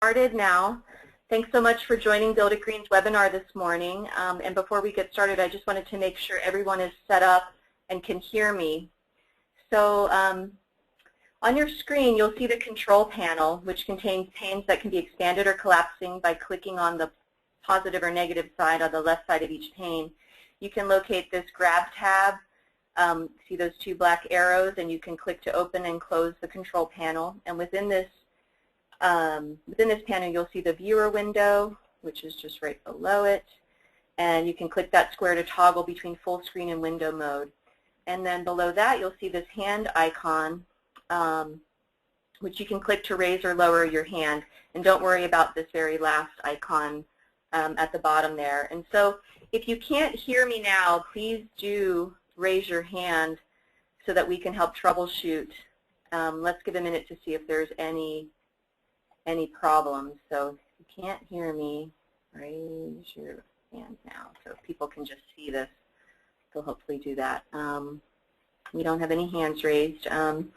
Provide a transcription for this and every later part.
Started now. Thanks so much for joining Build It Green's webinar this morning. And before we get started, I just wanted to make sure everyone is set up and can hear me. So on your screen, you'll see the control panel, which contains panes that can be expanded or collapsing by clicking on the positive or negative side on the left side of each pane. You can locate this grab tab. See those two black arrows, and you can click to open and close the control panel. And within this panel, you'll see the viewer window, which is just right below it. And you can click that square to toggle between full screen and window mode. And then below that, you'll see this hand icon, which you can click to raise or lower your hand. And don't worry about this very last icon at the bottom there. And so if you can't hear me now, please do raise your hand so that we can help troubleshoot. Let's give a minute to see if there's any problems. So if you can't hear me, raise your hand now so people can just see this. They'll hopefully do that. We don't have any hands raised. And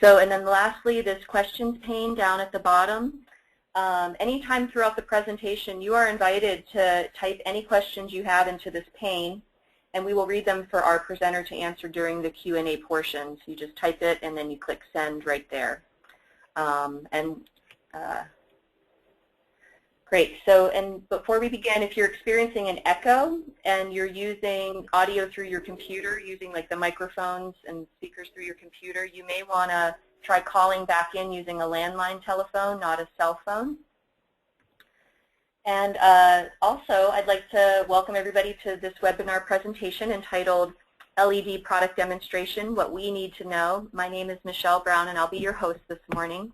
then lastly, this questions pane down at the bottom. Anytime throughout the presentation, you are invited to type any questions you have into this pane, and we will read them for our presenter to answer during the Q&A portion. So you just type it, and then you click send right there. Great. So, and before we begin, if you're experiencing an echo and you're using audio through your computer, using like the microphones and speakers through your computer, you may want to try calling back in using a landline telephone, not a cell phone. And also, I'd like to welcome everybody to this webinar presentation entitled LED Product Demonstration, What We Need to Know. My name is Michelle Brown, and I'll be your host this morning.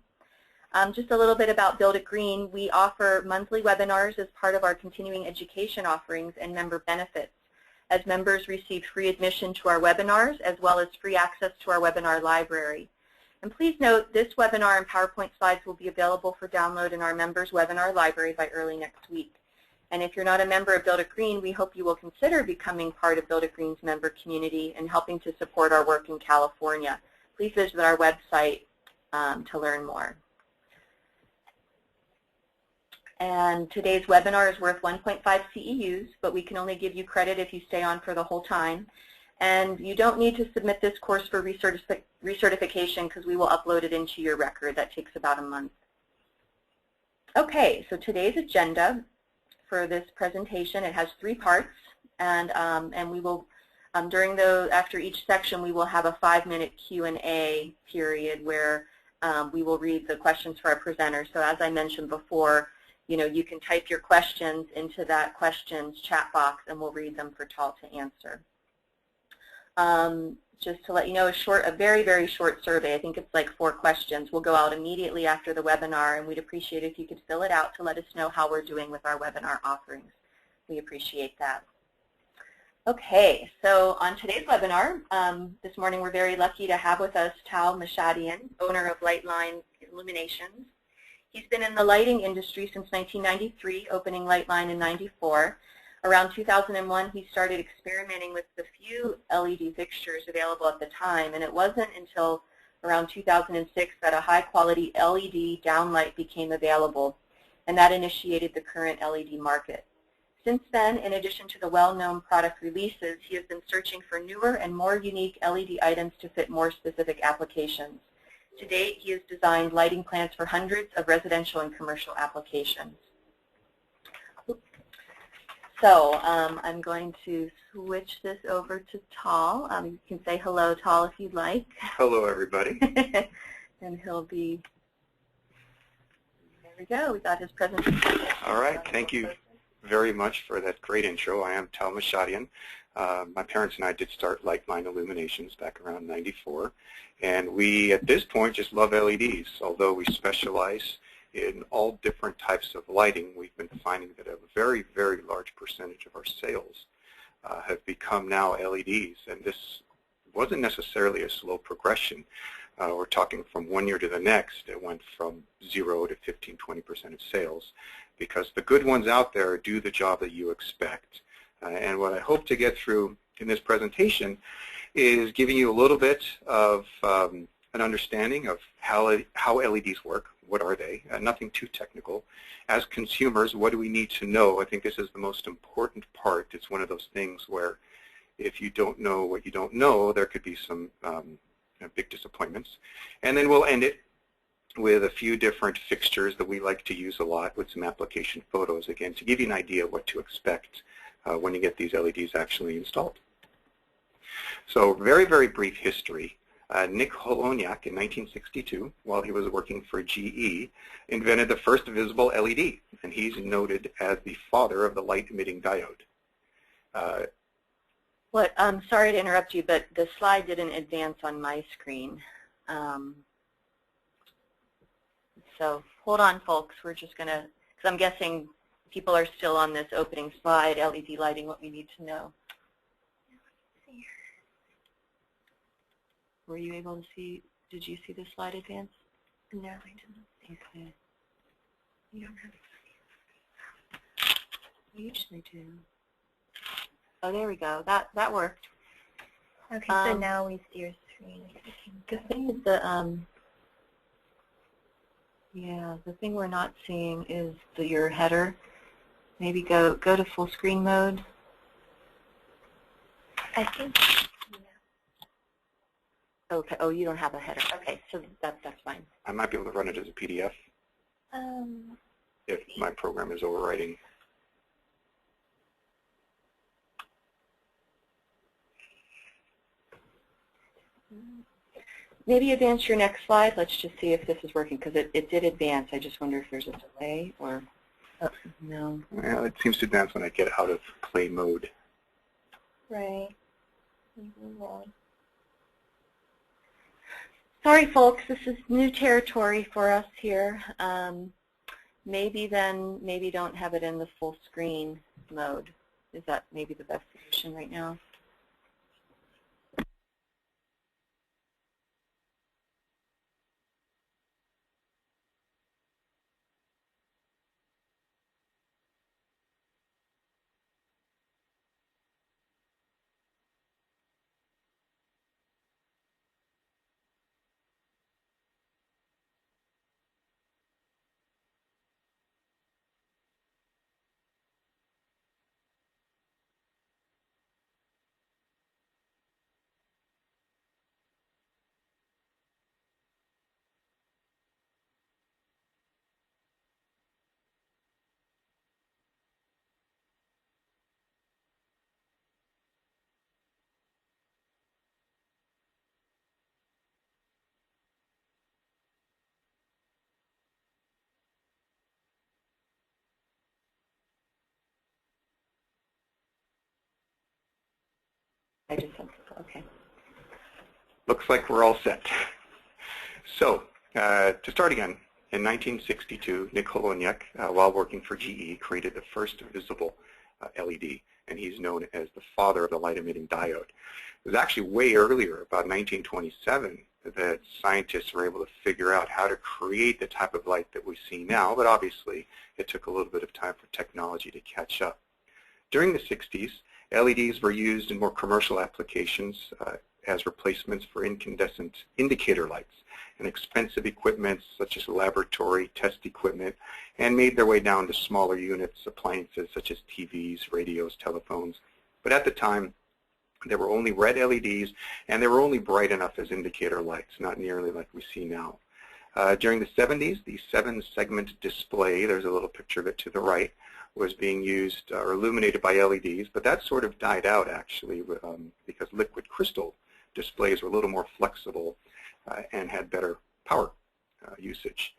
Just a little bit about Build It Green. We offer monthly webinars as part of our continuing education offerings and member benefits, as members receive free admission to our webinars as well as free access to our webinar library. And please note, this webinar and PowerPoint slides will be available for download in our members webinar library by early next week. And if you're not a member of Build It Green, we hope you will consider becoming part of Build It Green's member community and helping to support our work in California. Please visit our website to learn more. And today's webinar is worth 1.5 CEUs, but we can only give you credit if you stay on for the whole time. And you don't need to submit this course for recertification because we will upload it into your record. That takes about a month. Okay, so today's agenda for this presentation, it has 3 parts, and we will, after each section, we will have a 5-minute Q&A period where we will read the questions for our presenters. So as I mentioned before, you can type your questions into that questions chat box, and we'll read them for Tal to answer. Just to let you know, a very, very short survey. I think it's like 4 questions. We'll go out immediately after the webinar, and we'd appreciate if you could fill it out to let us know how we're doing with our webinar offerings. We appreciate that. Okay, so on today's webinar, this morning we're very lucky to have with us Tal Mashadian, owner of Lightline Illuminations. He's been in the lighting industry since 1993, opening Lightline in '94. Around 2001, he started experimenting with the few LED fixtures available at the time, and it wasn't until around 2006 that a high-quality LED downlight became available, and that initiated the current LED market. Since then, in addition to the well-known product releases, he has been searching for newer and more unique LED items to fit more specific applications. To date, he has designed lighting plans for hundreds of residential and commercial applications. So I'm going to switch this over to Tal. You can say hello, Tal, if you'd like. Hello, everybody. And he'll be, there we go, we got his presentation. All right, thank you very much for that great intro. I am Tal Mashadian. My parents and I did start Lightline Illuminations back around '94. And we, at this point, just love LEDs. Although we specialize in all different types of lighting, we've been finding that a very, very large percentage of our sales have become now LEDs. And this wasn't necessarily a slow progression. We're talking from one year to the next, it went from 0 to 15–20% of sales, because the good ones out there do the job that you expect. And what I hope to get through in this presentation is giving you a little bit of an understanding of how LEDs work. What are they? Nothing too technical. As consumers, what do we need to know? I think this is the most important part. It's one of those things where if you don't know what you don't know, there could be some big disappointments. And then we'll end it with a few different fixtures that we like to use a lot with some application photos, again, to give you an idea of what to expect when you get these LEDs actually installed. So very, very brief history. Nick Holoniak in 1962, while he was working for GE, invented the first visible LED, and he's noted as the father of the light-emitting diode. I'm sorry to interrupt you, but the slide didn't advance on my screen. So hold on, folks. We're just going to, because I'm guessing people are still on this opening slide, LED lighting, what we need to know. Were you able to see, did you see the slide advance? No, I didn't. Okay. You don't have I usually do. Oh, there we go. That worked. Okay, so now we see your screen. The thing is the thing we're not seeing is your header. Maybe go to full screen mode. I think. Okay. Oh, you don't have a header. Okay, so that's fine. I might be able to run it as a PDF if my program is overwriting. Maybe advance your next slide. Let's just see if this is working, because it did advance. I just wonder if there's a delay or no. Well, it seems to advance when I get out of play mode. Right. Sorry, folks. This is new territory for us here. Maybe don't have it in the full screen mode. Is that maybe the best solution right now? I just sent it. Okay. Looks like we're all set. So, to start again, in 1962, Nick Holoniak, while working for GE, created the first visible LED, and he's known as the father of the light-emitting diode. It was actually way earlier, about 1927, that scientists were able to figure out how to create the type of light that we see now, but obviously it took a little bit of time for technology to catch up. During the 60s, LEDs were used in more commercial applications as replacements for incandescent indicator lights and expensive equipment such as laboratory test equipment, and made their way down to smaller units, appliances such as TVs, radios, telephones. But at the time, there were only red LEDs, and they were only bright enough as indicator lights, not nearly like we see now. During the 70s, the 7-segment display, there's a little picture of it to the right, was being used or illuminated by LEDs, but that sort of died out actually because liquid crystal displays were a little more flexible and had better power usage.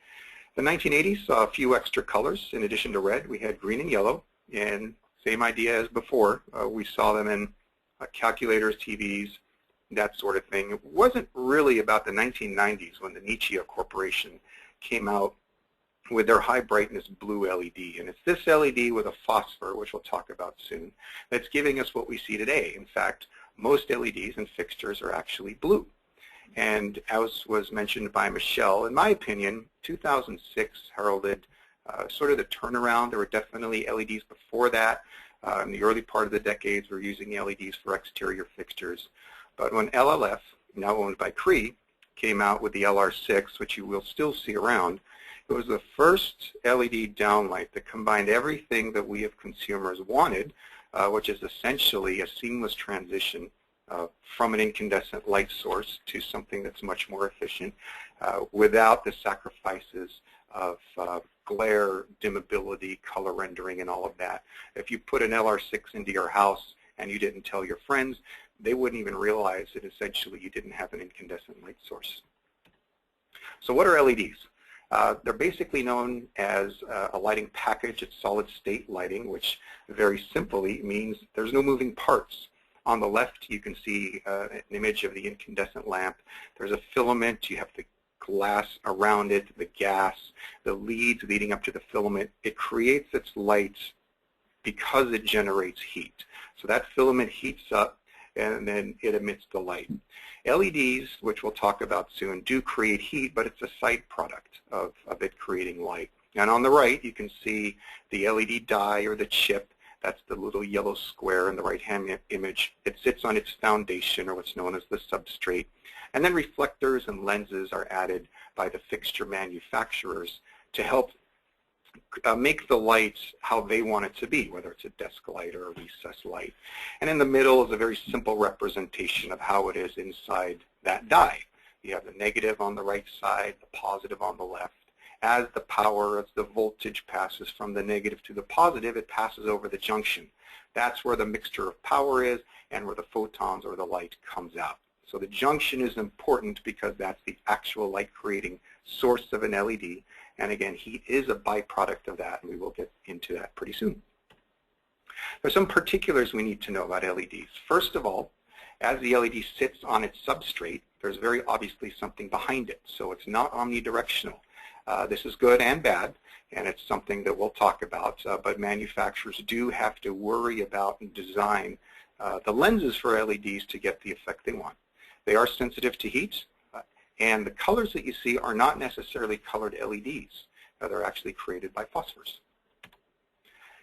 The 1980s saw a few extra colors. In addition to red, we had green and yellow, and same idea as before. We saw them in calculators, TVs, that sort of thing. It wasn't really about the 1990s when the Nichia Corporation came out with their high brightness blue LED, and it's this LED with a phosphor, which we'll talk about soon, that's giving us what we see today. In fact, most LEDs and fixtures are actually blue. And as was mentioned by Michelle, in my opinion, 2006 heralded sort of the turnaround. There were definitely LEDs before that. In the early part of the decades, we were using LEDs for exterior fixtures. But when LLF, now owned by CREE, came out with the LR6, which you will still see around. It was the first LED downlight that combined everything that we as consumers wanted, which is essentially a seamless transition from an incandescent light source to something that's much more efficient without the sacrifices of glare, dimmability, color rendering, and all of that. If you put an LR6 into your house and you didn't tell your friends, they wouldn't even realize that essentially you didn't have an incandescent light source. So what are LEDs? They're basically known as a lighting package. It's solid state lighting, which very simply means there's no moving parts. On the left, you can see an image of the incandescent lamp. There's a filament. You have the glass around it, the gas, the leads leading up to the filament. It creates its light because it generates heat. So that filament heats up, and then it emits the light. LEDs, which we'll talk about soon, do create heat, but it's a side product of it creating light. And on the right, you can see the LED die or the chip. That's the little yellow square in the right-hand image. It sits on its foundation, or what's known as the substrate. And then reflectors and lenses are added by the fixture manufacturers to help make the light how they want it to be, whether it's a desk light or a recessed light. And in the middle is a very simple representation of how it is inside that die. You have the negative on the right side, the positive on the left. As the power, as the voltage passes from the negative to the positive, it passes over the junction. That's where the mixture of power is and where the photons or the light comes out. So the junction is important because that's the actual light creating source of an LED. And again, heat is a byproduct of that, and we will get into that pretty soon. There's some particulars we need to know about LEDs. First of all, as the LED sits on its substrate, there's very obviously something behind it. So it's not omnidirectional. This is good and bad, and it's something that we'll talk about, but manufacturers do have to worry about and design the lenses for LEDs to get the effect they want. They are sensitive to heat, and the colors that you see are not necessarily colored LEDs. They're actually created by phosphors.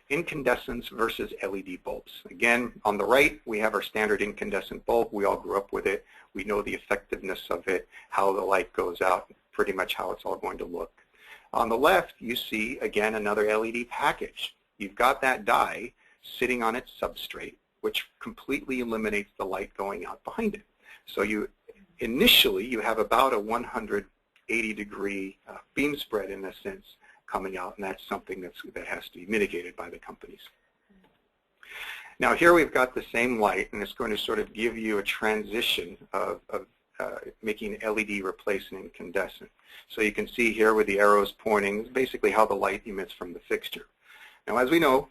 Incandescence versus LED bulbs. Again, on the right, we have our standard incandescent bulb. We all grew up with it. We know the effectiveness of it, how the light goes out, pretty much how it's all going to look. On the left, you see, again, another LED package. You've got that die sitting on its substrate, which completely eliminates the light going out behind it. So initially, you have about a 180-degree beam spread, in a sense, coming out, and that's something that has to be mitigated by the companies. Now, here we've got the same light, and it's going to sort of give you a transition of making LED replace an incandescent. So you can see here with the arrows pointing, basically how the light emits from the fixture. Now, as we know,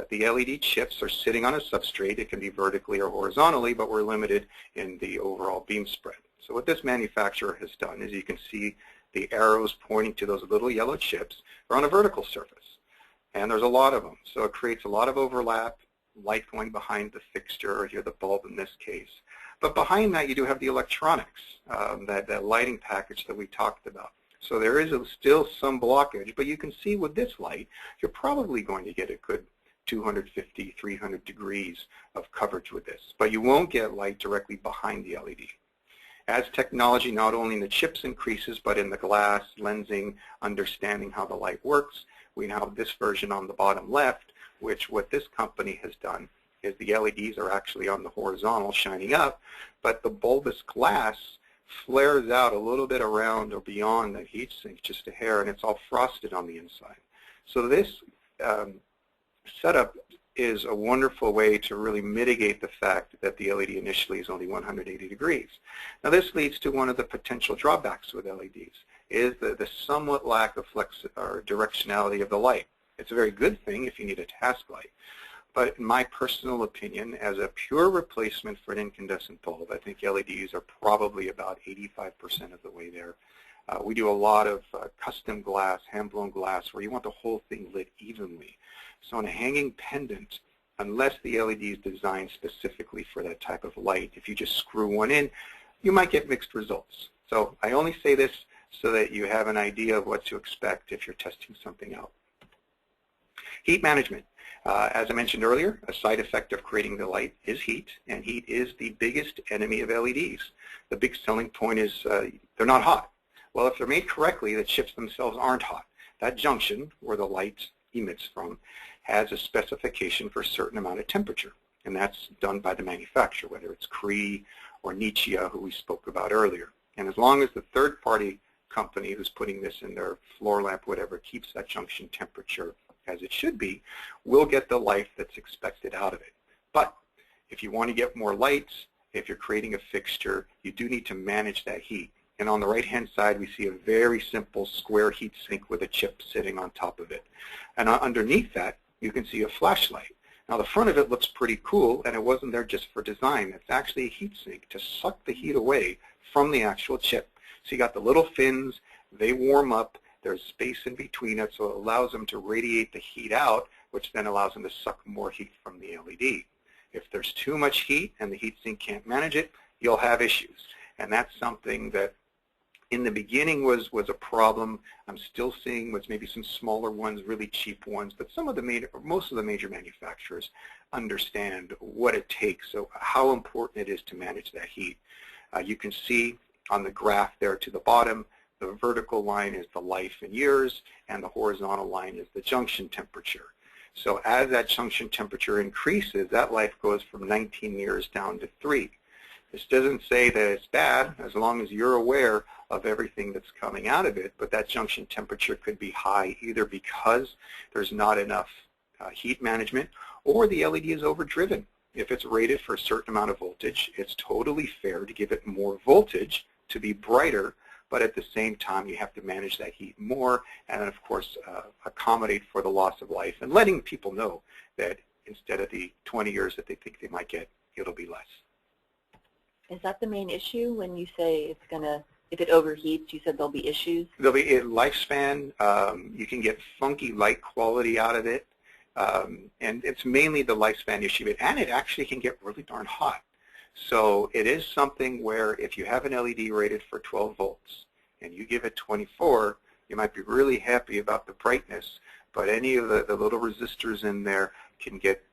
the LED chips are sitting on a substrate. It can be vertically or horizontally, but we're limited in the overall beam spread. So what this manufacturer has done is you can see the arrows pointing to those little yellow chips. They're on a vertical surface, and there's a lot of them. So it creates a lot of overlap, light going behind the fixture, or here the bulb in this case. But behind that, you do have the electronics, that lighting package that we talked about. So there is still some blockage, but you can see with this light, you're probably going to get a good 250, 300 degrees of coverage with this. But you won't get light directly behind the LED. As technology not only in the chips increases, but in the glass, lensing, understanding how the light works, we now have this version on the bottom left, which what this company has done is the LEDs are actually on the horizontal shining up, but the bulbous glass flares out a little bit around or beyond the heat sink, just a hair, and it's all frosted on the inside. So this setup is a wonderful way to really mitigate the fact that the LED initially is only 180 degrees. Now this leads to one of the potential drawbacks with LEDs, is the somewhat lack of flex or directionality of the light. It's a very good thing if you need a task light. But in my personal opinion, as a pure replacement for an incandescent bulb, I think LEDs are probably about 85% of the way there. We do a lot of custom glass, hand-blown glass, where you want the whole thing lit evenly. So on a hanging pendant, unless the LED is designed specifically for that type of light, if you just screw one in, you might get mixed results. So I only say this so that you have an idea of what to expect if you're testing something out. Heat management. As I mentioned earlier, a side effect of creating the light is heat, and heat is the biggest enemy of LEDs. The big selling point is they're not hot. Well, if they're made correctly, the chips themselves aren't hot. That junction, where the light emits from, has a specification for a certain amount of temperature, and that's done by the manufacturer, whether it's CREE or Nichia, who we spoke about earlier. And as long as the third-party company who's putting this in their floor lamp, whatever, keeps that junction temperature as it should be, we'll get the life that's expected out of it. But if you want to get more lights, if you're creating a fixture, you do need to manage that heat. And on the right-hand side, we see a very simple square heat sink with a chip sitting on top of it. And underneath that, you can see a flashlight. Now, the front of it looks pretty cool, and it wasn't there just for design. It's actually a heat sink to suck the heat away from the actual chip. So you got the little fins, they warm up, there's space in between it, so it allows them to radiate the heat out, which then allows them to suck more heat from the LED. If there's too much heat and the heatsink can't manage it, you'll have issues. And that's something that in the beginning was a problem. I'm still seeing with maybe some smaller ones, really cheap ones, but most of the major manufacturers understand what it takes, so how important it is to manage that heat. You can see on the graph there to the bottom, the vertical line is the life in years, and the horizontal line is the junction temperature. So as that junction temperature increases, that life goes from 19 years down to 3. This doesn't say that it's bad as long as you're aware of everything that's coming out of it, but that junction temperature could be high either because there's not enough heat management or the LED is overdriven. If it's rated for a certain amount of voltage, it's totally fair to give it more voltage to be brighter, but at the same time you have to manage that heat more and of course accommodate for the loss of life and letting people know that instead of the 20 years that they think they might get, it'll be less. Is that the main issue when you say it's going to, if it overheats, you said there'll be issues? There'll be a lifespan. You can get funky light quality out of it, and it's mainly the lifespan issue of it, and it actually can get really darn hot. So it is something where if you have an LED rated for 12 volts and you give it 24, you might be really happy about the brightness, but any of the little resistors in there can get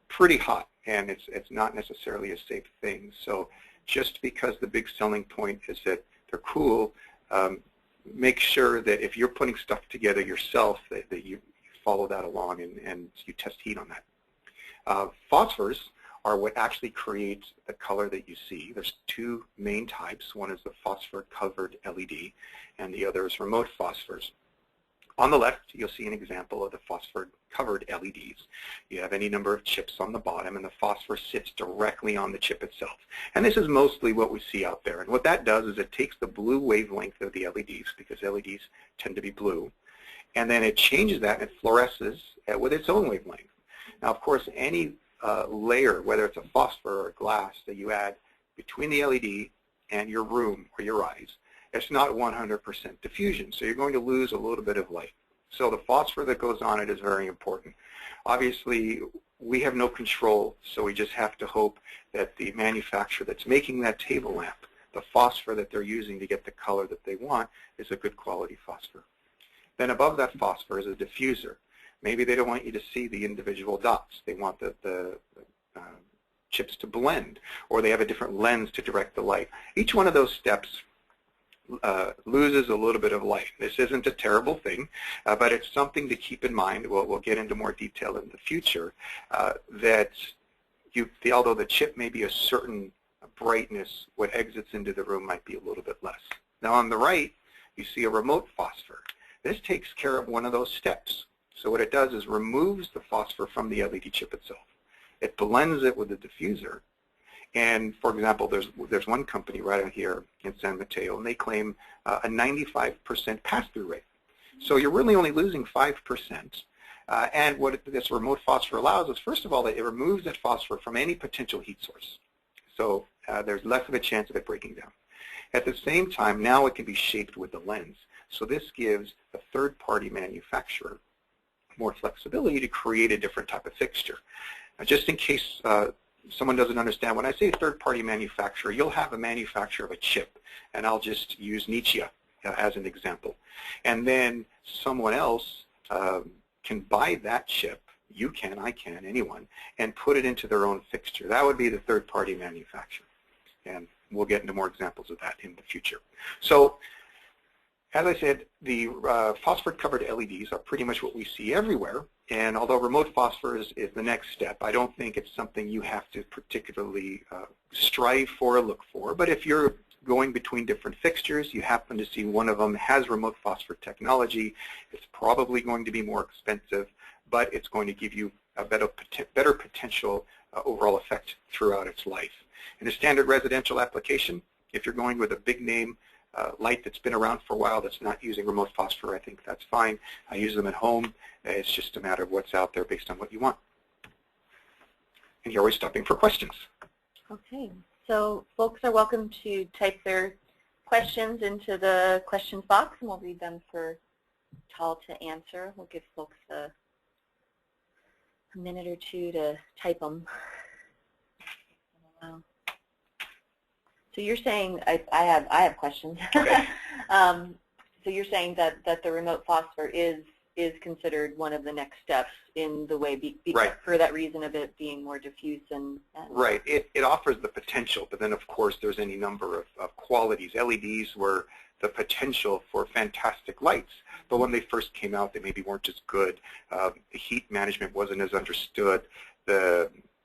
pretty hot, and it's not necessarily a safe thing. So just because the big selling point is that they're cool, make sure that if you're putting stuff together yourself that you follow that along and you test heat on that. Phosphors are what actually creates the color that you see. There's two main types. One is the phosphor-covered LED, and the other is remote phosphors. On the left, you'll see an example of the phosphor-covered LEDs. You have any number of chips on the bottom, and the phosphor sits directly on the chip itself. And this is mostly what we see out there. And what that does is it takes the blue wavelength of the LEDs, because LEDs tend to be blue, and then it changes that and it fluoresces with its own wavelength. Now, of course, any layer, whether it's a phosphor or glass that you add between the LED and your room or your eyes, it's not 100% diffusion, so you're going to lose a little bit of light. So the phosphor that goes on it is very important. Obviously, we have no control, so we just have to hope that the manufacturer that's making that table lamp, the phosphor that they're using to get the color that they want, is a good quality phosphor. Then above that phosphor is a diffuser. Maybe they don't want you to see the individual dots. They want the chips to blend, or they have a different lens to direct the light. Each one of those steps loses a little bit of light. This isn't a terrible thing, but it's something to keep in mind. We'll get into more detail in the future, that although the chip may be a certain brightness, what exits into the room might be a little bit less. Now on the right, you see a remote phosphor. This takes care of one of those steps. So what it does is removes the phosphor from the LED chip itself. It blends it with the diffuser. And for example, there's one company right out here in San Mateo, and they claim a 95% pass-through rate. So you're really only losing 5%. And what this remote phosphor allows is, first of all, that it removes that phosphor from any potential heat source. So there's less of a chance of it breaking down. At the same time, now it can be shaped with the lens. So this gives the third-party manufacturer more flexibility to create a different type of fixture. Now, just in case someone doesn't understand, when I say third-party manufacturer, you'll have a manufacturer of a chip, and I'll just use Nichia as an example. And then someone else can buy that chip, you can, I can, anyone, and put it into their own fixture. That would be the third-party manufacturer. And we'll get into more examples of that in the future. So, as I said, the phosphor-covered LEDs are pretty much what we see everywhere. And although remote phosphors is the next step, I don't think it's something you have to particularly strive for or look for. But if you're going between different fixtures, you happen to see one of them has remote phosphor technology, it's probably going to be more expensive, but it's going to give you a better potential overall effect throughout its life. In a standard residential application, if you're going with a big name light that's been around for a while that's not using remote phosphor, I think that's fine. I use them at home. It's just a matter of what's out there based on what you want. And you're always stopping for questions. Okay, so folks are welcome to type their questions into the questions box, and we'll read them for Tal to answer. We'll give folks a minute or two to type them. So you're saying, I have questions. Okay. So you're saying that the remote phosphor is considered one of the next steps in the way, right, for that reason of it being more diffuse and right. It offers the potential, but then of course there's any number of qualities. LEDs were the potential for fantastic lights, but when they first came out, they maybe weren't as good. The heat management wasn't as understood.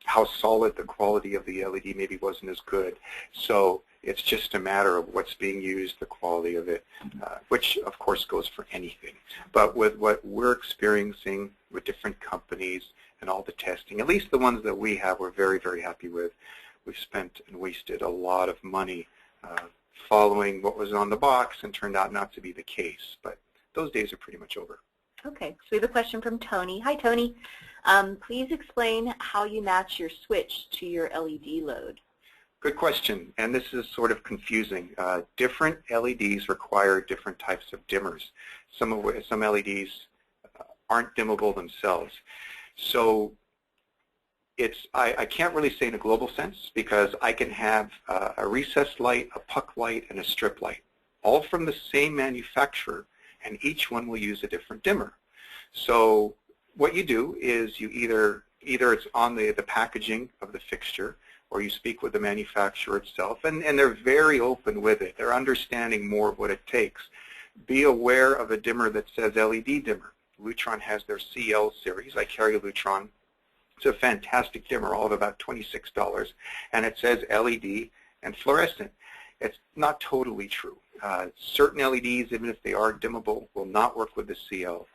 How solid the quality of the LED maybe wasn't as good. So it's just a matter of what's being used, the quality of it, which of course goes for anything. But with what we're experiencing with different companies and all the testing, at least the ones that we have, we're very, very happy with. We've spent and wasted a lot of money following what was on the box and turned out not to be the case. But those days are pretty much over. Okay, so we have a question from Tony. Hi, Tony. Please explain how you match your switch to your LED load. Good question, and this is sort of confusing. Different LEDs require different types of dimmers. Some LEDs aren't dimmable themselves. So I can't really say in a global sense because I can have a recessed light, a puck light, and a strip light, all from the same manufacturer, and each one will use a different dimmer. So what you do is you either it's on the packaging of the fixture, or you speak with the manufacturer itself, and they're very open with it. They're understanding more of what it takes. Be aware of a dimmer that says LED dimmer. Lutron has their CL series. I carry a Lutron. It's a fantastic dimmer, all of about $26, and it says LED and fluorescent. It's not totally true. Certain LEDs, even if they are dimmable, will not work with the CL,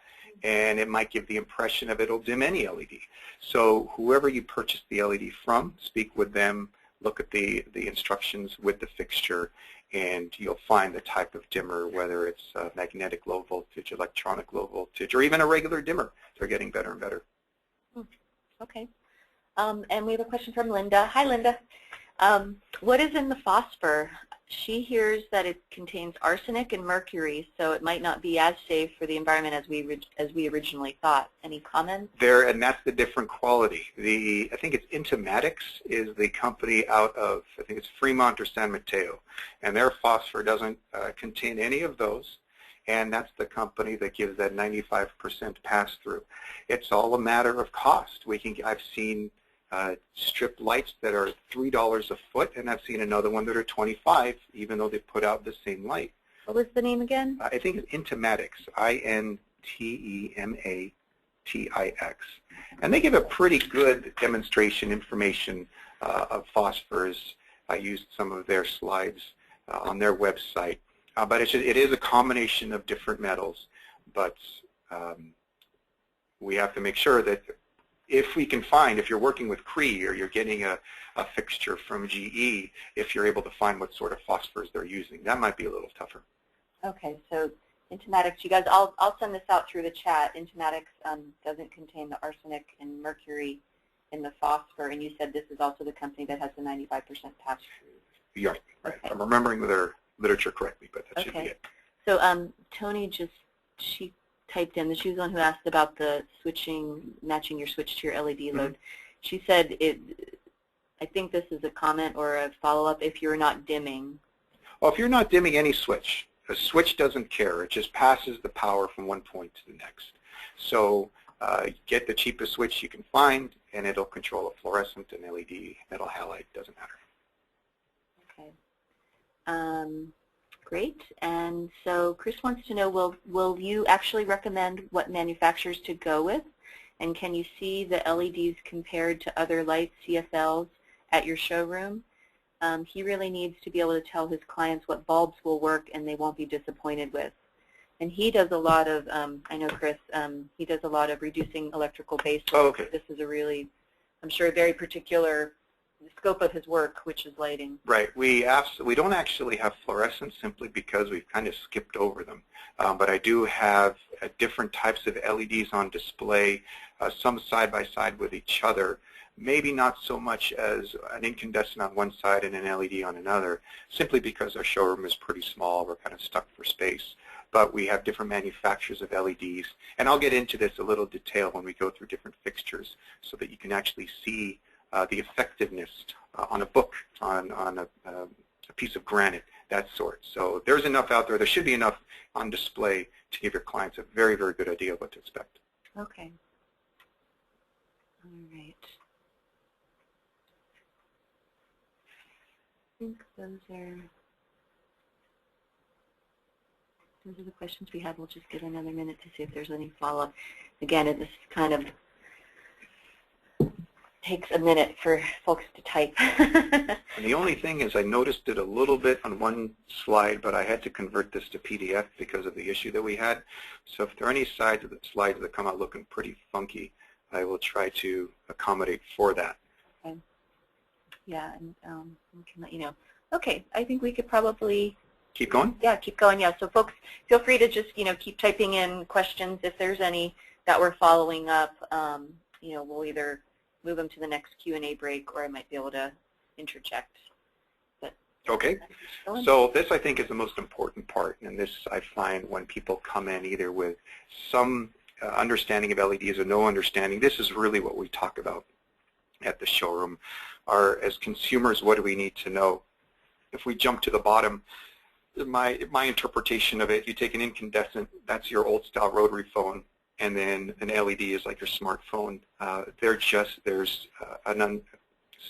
and it might give the impression of it'll dim any LED. So whoever you purchase the LED from, speak with them, look at the instructions with the fixture, and you'll find the type of dimmer, whether it's magnetic low voltage, electronic low voltage, or even a regular dimmer. They're getting better and better. Okay. And we have a question from Linda. Hi, Linda. What is in the phosphor? She hears that it contains arsenic and mercury, so it might not be as safe for the environment as we originally thought. Any comments? And that's the different quality. I think it's Intimatics is the company out of, I think it's Fremont or San Mateo, and their phosphor doesn't contain any of those, and that's the company that gives that 95% pass-through. It's all a matter of cost. I've seen strip lights that are $3 a foot, and I've seen another one that are $25, even though they put out the same light. What was the name again? I think it's Intimatics, INTEMATIX. And they give a pretty good demonstration information of phosphors. I used some of their slides on their website. But it is a combination of different metals, but we have to make sure that if we can find, if you're working with CREE or you're getting a fixture from GE, if you're able to find what sort of phosphors they're using, that might be a little tougher. Okay, so Intimatics, you guys, I'll send this out through the chat. Intimatics doesn't contain the arsenic and mercury in the phosphor, and you said this is also the company that has the 95% pass-through. Yeah, right. Okay. I'm remembering their literature correctly, but that should be it. So Tony she typed in, she was the one who asked about the matching your switch to your LED load. She said I think this is a comment or a follow-up, if you're not dimming. Well, if you're not dimming any switch, a switch doesn't care. It just passes the power from one point to the next. So Get the cheapest switch you can find, and it'll control a fluorescent, an LED, metal halide, doesn't matter. Okay. Great. And so Chris wants to know, will you actually recommend what manufacturers to go with? And can you see the LEDs compared to other lights, CFLs, at your showroom? He really needs to be able to tell his clients what bulbs will work and they won't be disappointed with. And he does a lot of, I know Chris, he does a lot of reducing electrical base. Oh, okay. This is a really, I'm sure, a very particular scope of his work, which is lighting. Right. We don't actually have fluorescents simply because we've kind of skipped over them. But I do have different types of LEDs on display, some side by side with each other. Maybe not so much as an incandescent on one side and an LED on another, simply because our showroom is pretty small. We're kind of stuck for space. But we have different manufacturers of LEDs. And I'll get into this a little detail when we go through different fixtures so that you can actually see the effectiveness on a book, on a piece of granite, that sort. So there's enough out there. There should be enough on display to give your clients a very, very good idea of what to expect. Okay. All right. I think those are the questions we had. We'll just give another minute to see if there's any follow-up. Again, this kind of takes a minute for folks to type. And the only thing is I noticed it a little bit on one slide, but I had to convert this to PDF because of the issue that we had. So if there are any sides of the slides that come out looking pretty funky, I will try to accommodate for that. Okay. Yeah, and we can let you know. Okay, I think we could probably keep going? Yeah, keep going. Yeah, so folks, feel free to just, keep typing in questions. If there's any that we're following up, we'll either move them to the next Q&A break, or I might be able to interject. But okay. So this, I think, is the most important part, and this I find when people come in either with some understanding of LEDs or no understanding. This is really what we talk about at the showroom. As consumers, what do we need to know? If we jump to the bottom, my interpretation of it, you take an incandescent, that's your old-style rotary phone, and then an LED is like your smartphone. There's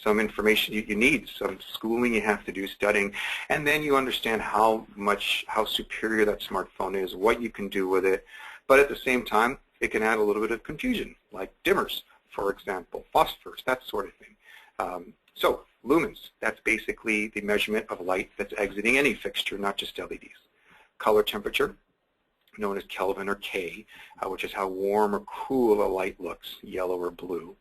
some information you need, some schooling you have to do, studying, and then you understand how superior that smartphone is, what you can do with it. But at the same time, it can add a little bit of confusion, like dimmers, for example, phosphors, that sort of thing. So lumens, that's basically the measurement of light that's exiting any fixture, not just LEDs. Color temperature, known as Kelvin or K, which is how warm or cool a light looks, yellow or blue.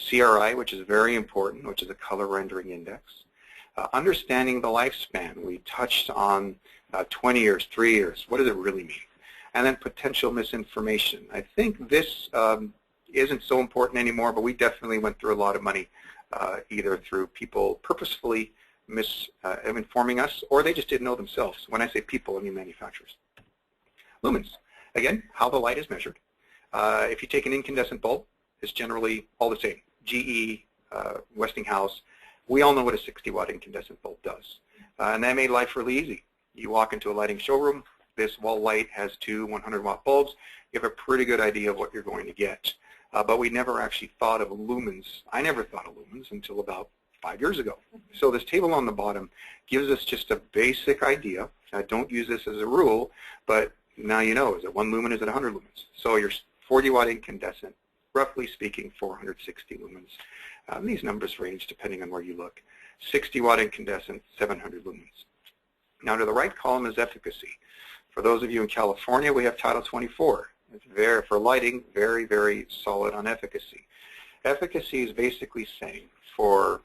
CRI, which is very important, which is a color rendering index. Understanding the lifespan, we touched on 20 years, 3 years, what does it really mean? And then potential misinformation. I think this isn't so important anymore, but we definitely went through a lot of money, either through people purposefully misinforming us, or they just didn't know themselves. When I say people, I mean manufacturers. Lumens, again, how the light is measured. If you take an incandescent bulb, it's generally all the same. GE, Westinghouse, we all know what a 60-watt incandescent bulb does. And that made life really easy. You walk into a lighting showroom, this wall light has two 100-watt bulbs. You have a pretty good idea of what you're going to get. But we never actually thought of lumens. I never thought of lumens until about 5 years ago. So this table on the bottom gives us just a basic idea. I don't use this as a rule, but now you know, is it 1 lumen, is it 100 lumens? So your 40-watt incandescent, roughly speaking, 460 lumens. These numbers range depending on where you look. 60-watt incandescent, 700 lumens. Now to the right column is efficacy. For those of you in California, we have Title 24. It's for lighting, very, very solid on efficacy. Efficacy is basically saying for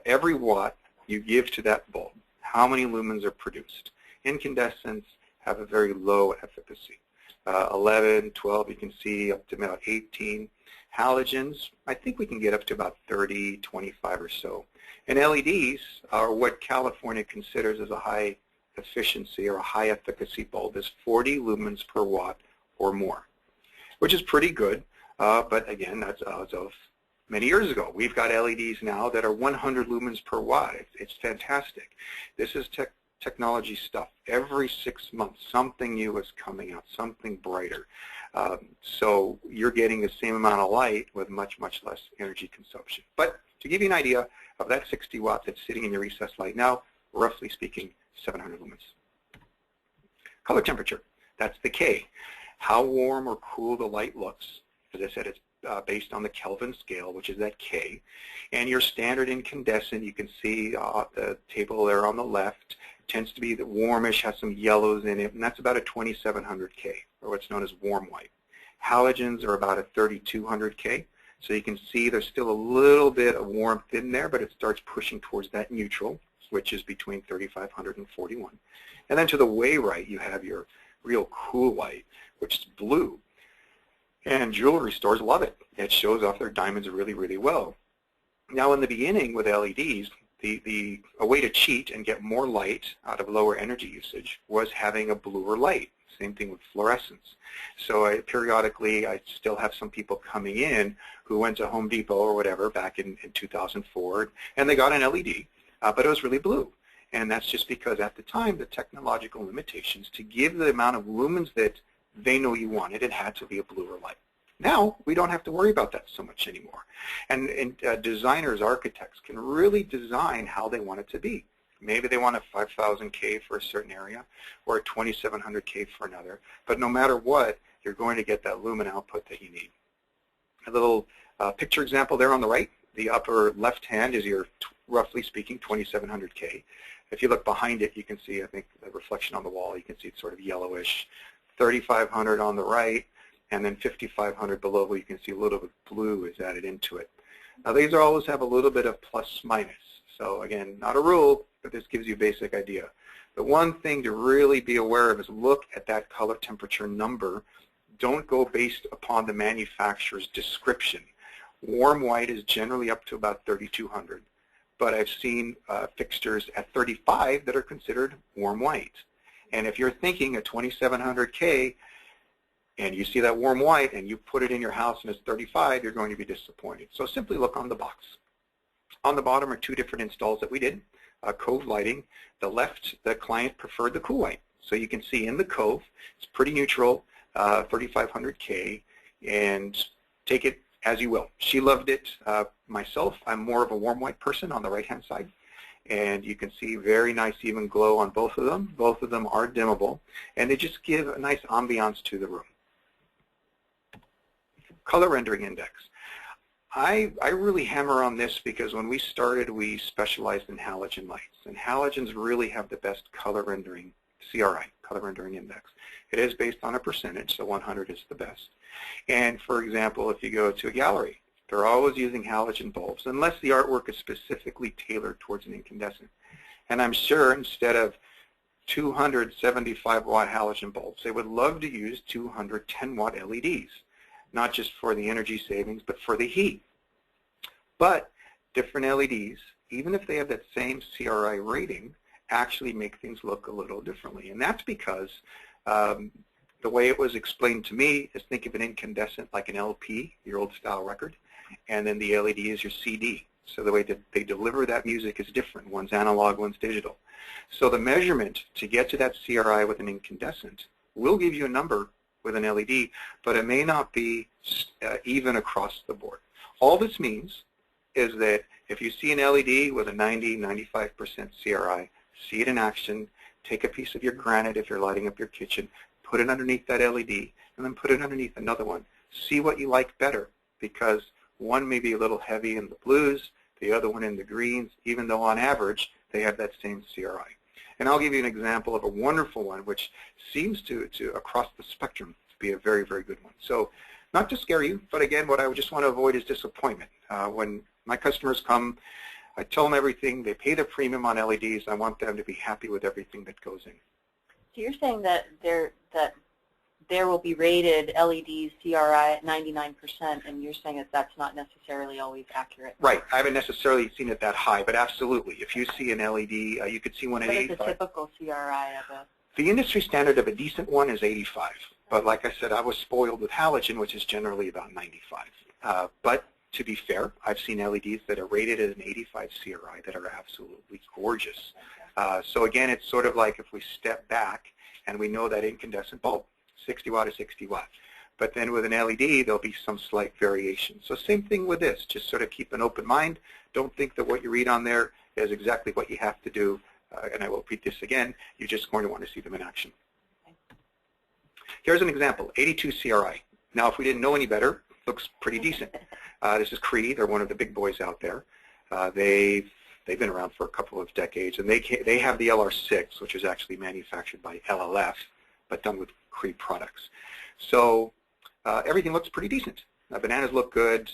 every watt you give to that bulb, how many lumens are produced. Incandescents have a very low efficacy. 11, 12, you can see up to about 18. Halogens, I think we can get up to about 30, 25 or so. And LEDs are what California considers as a high efficiency or a high efficacy bulb, is 40 lumens per watt or more, which is pretty good. But again, that's as of many years ago. We've got LEDs now that are 100 lumens per watt. It's fantastic. This is technology stuff. Every 6 months, something new is coming out, something brighter. So you're getting the same amount of light with much, much less energy consumption. But to give you an idea of that 60 watts that's sitting in your recessed light now, roughly speaking, 700 lumens. Color temperature, that's the K. How warm or cool the light looks. As I said, it's based on the Kelvin scale, which is that K. And your standard incandescent, you can see the table there on the left, tends to be the warmish, has some yellows in it, and that's about a 2700 K, or what's known as warm white. Halogens are about a 3200 K, so you can see there's still a little bit of warmth in there, but it starts pushing towards that neutral, which is between 3500 and 41. And then to the way right, you have your real cool light, which is blue. And jewelry stores love it. It shows off their diamonds really, really well. Now in the beginning with LEDs, a way to cheat and get more light out of lower energy usage was having a bluer light. Same thing with fluorescence. So periodically I still have some people coming in who went to Home Depot or whatever back in 2004, and they got an LED, but it was really blue. And that's just because at the time the technological limitations to give the amount of lumens that they know you wanted, it had to be a bluer light. Now, we don't have to worry about that so much anymore. And designers, architects can really design how they want it to be. Maybe they want a 5000 K for a certain area or a 2700 K for another. But no matter what, you're going to get that lumen output that you need. A little picture example there on the right. The upper left hand is your, roughly speaking, 2700 K. If you look behind it, you can see, I think, the reflection on the wall. You can see it's sort of yellowish. 3500 on the right, and then 5500 below where you can see a little bit of blue is added into it. Now these always have a little bit of plus minus. So again, not a rule, but this gives you a basic idea. The one thing to really be aware of is look at that color temperature number. Don't go based upon the manufacturer's description. Warm white is generally up to about 3200, but I've seen fixtures at 35 that are considered warm white. And if you're thinking a 2700 K and you see that warm white and you put it in your house and it's 35, you're going to be disappointed. So simply look on the box. On the bottom are two different installs that we did. Cove lighting. The left, the client preferred the cool light. So you can see in the Cove, it's pretty neutral, 3500 K, and take it as you will. She loved it. Myself, I'm more of a warm white person on the right-hand side. And you can see very nice even glow on both of them. Both of them are dimmable, and they just give a nice ambiance to the room. Color rendering index. I really hammer on this because when we started, we specialized in halogen lights, and halogens really have the best color rendering, CRI, color rendering index. It is based on a percentage, so 100 is the best. And for example, if you go to a gallery, they're always using halogen bulbs, unless the artwork is specifically tailored towards an incandescent. And I'm sure instead of 275 watt halogen bulbs, they would love to use 210 watt LEDs, not just for the energy savings, but for the heat. But different LEDs, even if they have that same CRI rating, actually make things look a little differently. And that's because the way it was explained to me is think of an incandescent like an LP, your old style record, and then the LED is your CD. So the way that they deliver that music is different. One's analog, one's digital. So the measurement to get to that CRI with an incandescent will give you a number with an LED, but it may not be even across the board. All this means is that if you see an LED with a 90-95% CRI, see it in action, take a piece of your granite if you're lighting up your kitchen, put it underneath that LED, and then put it underneath another one. See what you like better, because one may be a little heavy in the blues, the other one in the greens, even though on average they have that same CRI. And I'll give you an example of a wonderful one which seems to across the spectrum, to be a very, very good one. So not to scare you, but again, what I would just want to avoid is disappointment. When my customers come, I tell them everything. They pay the premium on LEDs. I want them to be happy with everything that goes in. So you're saying that there will be rated LEDs CRI at 99%, and you're saying that that's not necessarily always accurate. Right. I haven't necessarily seen it that high, but absolutely. If you see an LED, you could see one at 85. What is the typical CRI of a? The industry standard of a decent one is 85. But like I said, I was spoiled with halogen, which is generally about 95. But to be fair, I've seen LEDs that are rated at an 85 CRI that are absolutely gorgeous. So again, it's sort of like if we step back and we know that incandescent bulb, 60 watt is 60 watt. But then with an LED, there'll be some slight variation. So same thing with this. Just sort of keep an open mind. Don't think that what you read on there is exactly what you have to do. And I will repeat this again. You're just going to want to see them in action. Here's an example, 82 CRI. Now, if we didn't know any better, looks pretty decent. This is CREE. They're one of the big boys out there. They've been around for a couple of decades, and they have the LR6, which is actually manufactured by LLF, but done with CREE products. So everything looks pretty decent. Bananas look good.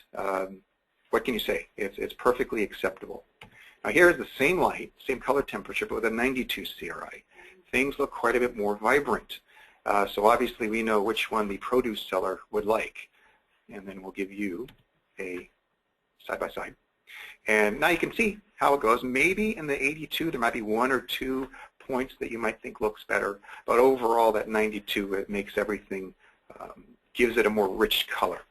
What can you say? It's perfectly acceptable. Now here's the same light, same color temperature, but with a 92 CRI. Things look quite a bit more vibrant. So obviously we know which one the produce seller would like. And then we'll give you a side-by-side. And now you can see how it goes. Maybe in the 82 there might be 1 or 2 points that you might think looks better. But overall that 92, it makes everything, gives it a more rich color.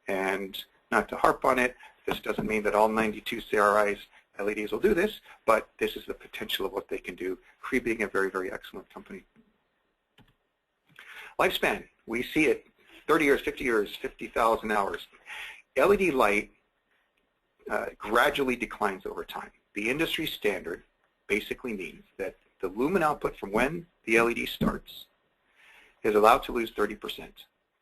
And not to harp on it, this doesn't mean that all 92 CRIs LEDs will do this, but this is the potential of what they can do, CREE being a very, very excellent company. Lifespan, we see it 30 years, 50 years, 50,000 hours. LED light gradually declines over time. The industry standard basically means that the lumen output from when the LED starts is allowed to lose 30%.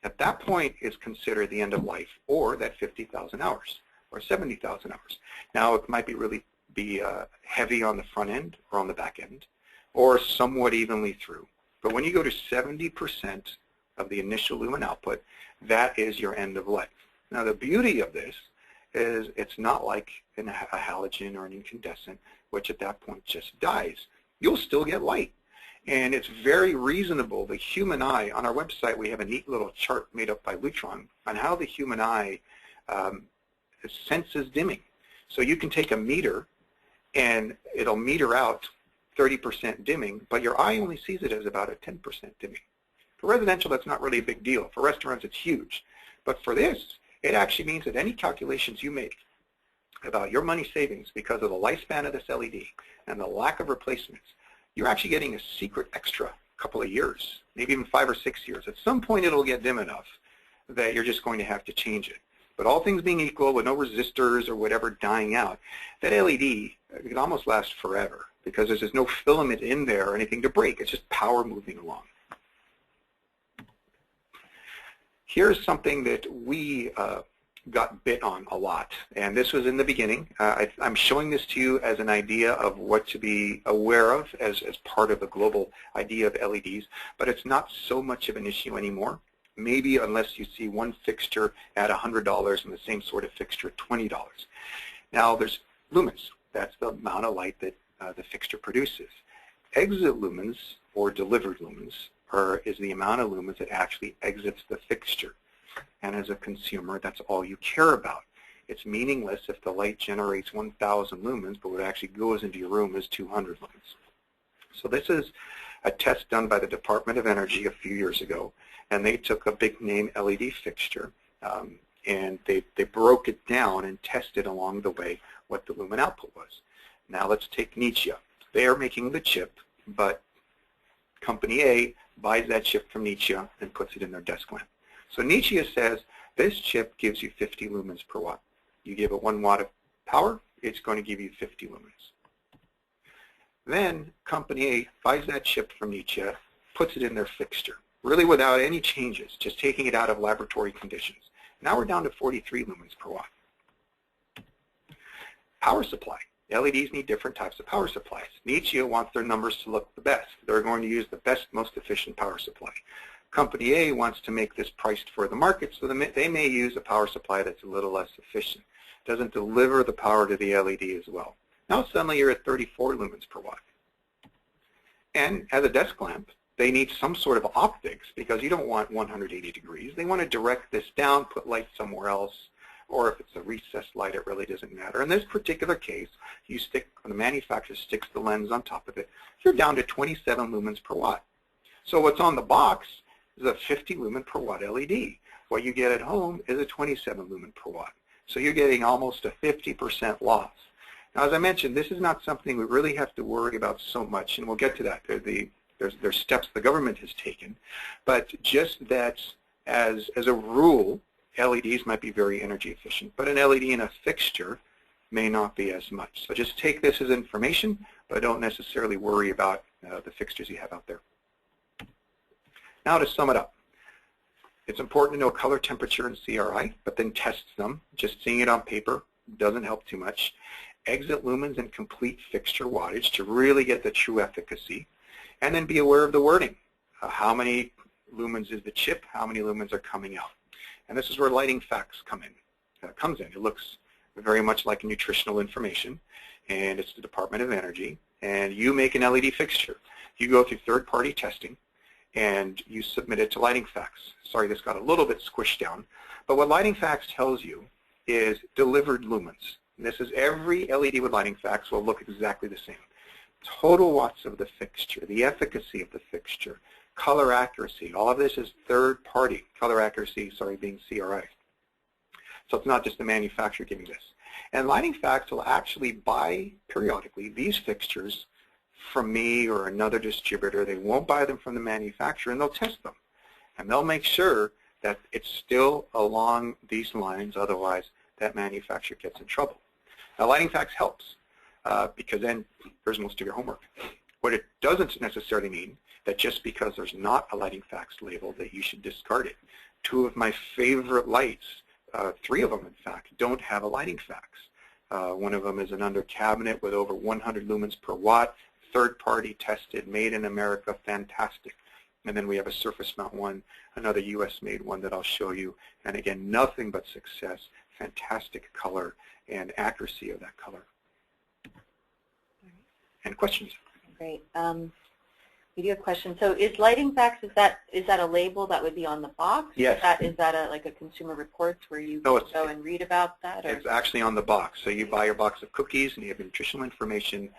At that point is considered the end of life, or that 50,000 hours. Or 70,000 hours. Now it might be heavy on the front end or on the back end, or somewhat evenly through. But when you go to 70% of the initial lumen output, that is your end of life. Now the beauty of this is it's not like a halogen or an incandescent, which at that point just dies. You'll still get light. And it's very reasonable. The human eye, on our website we have a neat little chart made up by Lutron on how the human eye senses dimming. So you can take a meter and it'll meter out 30% dimming, but your eye only sees it as about a 10% dimming. For residential, that's not really a big deal. For restaurants, it's huge. But for this, it actually means that any calculations you make about your money savings because of the lifespan of this LED and the lack of replacements, you're actually getting a secret extra couple of years, maybe even 5 or 6 years. At some point, it'll get dim enough that you're just going to have to change it. But all things being equal, with no resistors or whatever dying out, that LED can almost last forever because there's just no filament in there or anything to break. It's just power moving along. Here's something that we got bit on a lot, and this was in the beginning. I'm showing this to you as an idea of what to be aware of as part of the global idea of LEDs, but it's not so much of an issue anymore. Maybe unless you see one fixture at $100 and the same sort of fixture at $20. Now there's lumens. That's the amount of light that the fixture produces. Exit lumens, or delivered lumens, is the amount of lumens that actually exits the fixture. And as a consumer, that's all you care about. It's meaningless if the light generates 1,000 lumens, but what actually goes into your room is 200 lumens. So this is a test done by the Department of Energy a few years ago. And they took a big name LED fixture and they broke it down and tested along the way what the lumen output was. Now let's take Nietzsche. They are making the chip, but company A buys that chip from Nietzsche and puts it in their desk lamp. So Nietzsche says this chip gives you 50 lumens per watt. You give it 1 watt of power, it's going to give you 50 lumens. Then company A buys that chip from Nietzsche, puts it in their fixture. Really without any changes, just taking it out of laboratory conditions. Now we're down to 43 lumens per watt. Power supply. LEDs need different types of power supplies. Nietzsche wants their numbers to look the best. They're going to use the best, most efficient power supply. Company A wants to make this priced for the market, so they may use a power supply that's a little less efficient. Doesn't deliver the power to the LED as well. Now suddenly you're at 34 lumens per watt. And as a desk lamp, they need some sort of optics because you don't want 180 degrees. They want to direct this down, put light somewhere else, or if it's a recessed light, it really doesn't matter. In this particular case, you stick, the manufacturer sticks the lens on top of it, you're down to 27 lumens per watt. So what's on the box is a 50 lumen per watt LED. What you get at home is a 27 lumen per watt. So you're getting almost a 50% loss. Now, as I mentioned, this is not something we really have to worry about so much, and we'll get to that. There's steps the government has taken, but just that as a rule, LEDs might be very energy efficient, but an LED in a fixture may not be as much. So just take this as information, but don't necessarily worry about the fixtures you have out there. Now to sum it up, it's important to know color, temperature, and CRI, but then test them. Just seeing it on paper doesn't help too much. Exit lumens and complete fixture wattage to really get the true efficacy, and then be aware of the wording. How many lumens is the chip? How many lumens are coming out? And this is where lighting facts comes in. It looks very much like nutritional information, and it's the Department of Energy, and you make an LED fixture. You go through third-party testing, and you submit it to Lighting Facts. Sorry, this got a little bit squished down, but what Lighting Facts tells you is delivered lumens. And this is every LED with Lighting Facts will look exactly the same. Total watts of the fixture, the efficacy of the fixture, color accuracy, all of this is third-party. Color accuracy, sorry, being CRI. So it's not just the manufacturer giving this. And Lighting Facts will actually buy periodically these fixtures from me or another distributor. They won't buy them from the manufacturer, and they'll test them. And they'll make sure that it's still along these lines, otherwise that manufacturer gets in trouble. Now, Lighting Facts helps because then there's most of your homework. What it doesn't necessarily mean that just because there's not a Lighting Facts label that you should discard it. Two of my favorite lights, three of them in fact, don't have a Lighting Facts. One of them is an under cabinet with over 100 lumens per watt, third-party tested, made in America, fantastic. And then we have a surface mount one, another US-made one that I'll show you. And again, nothing but success, fantastic color and accuracy of that color. And questions? Great. We do have questions. So is Lighting Facts, is that a label that would be on the box? Yes. Is that like a Consumer Reports where you go and read about that? Or? It's actually on the box. So you buy your box of cookies and you have nutritional information.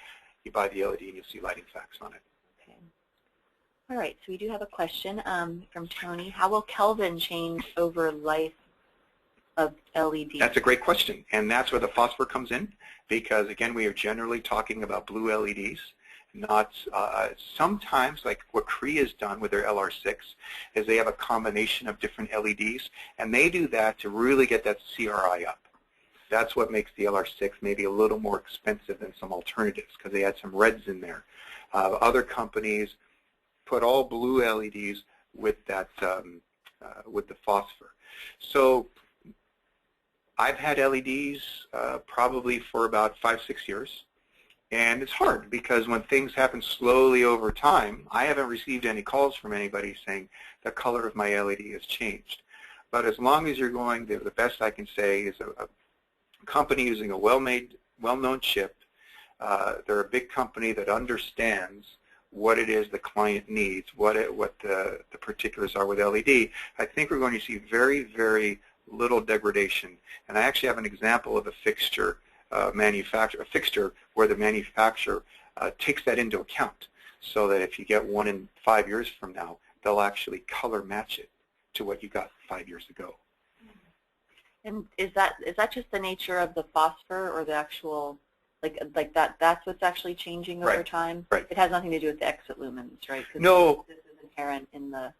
You buy the LED and you'll see Lighting Facts on it. Okay. All right. So we do have a question from Tony. How will Kelvin change over life of LED? That's a great question. And that's where the phosphor comes in because, again, we are generally talking about blue LEDs. Not sometimes, like what CREE has done with their LR6, is they have a combination of different LEDs, and they do that to really get that CRI up. That's what makes the LR6 maybe a little more expensive than some alternatives because they add some reds in there. Other companies put all blue LEDs with that with the phosphor. So I've had LEDs probably for about 5-6 years. And it's hard because when things happen slowly over time, I haven't received any calls from anybody saying the color of my LED has changed. But as long as you're going, the best I can say is a company using a well-made, well-known chip. They're a big company that understands what it is the client needs, what the particulars are with LED. I think we're going to see very, very little degradation. And I actually have an example of a fixture a fixture where the manufacturer takes that into account so that if you get one in 5 years from now, they'll actually color match it to what you got 5 years ago. And is that just the nature of the phosphor or the actual, like that's what's actually changing over time? Right. It has nothing to do with the exit lumens, right? No. This is inherent in the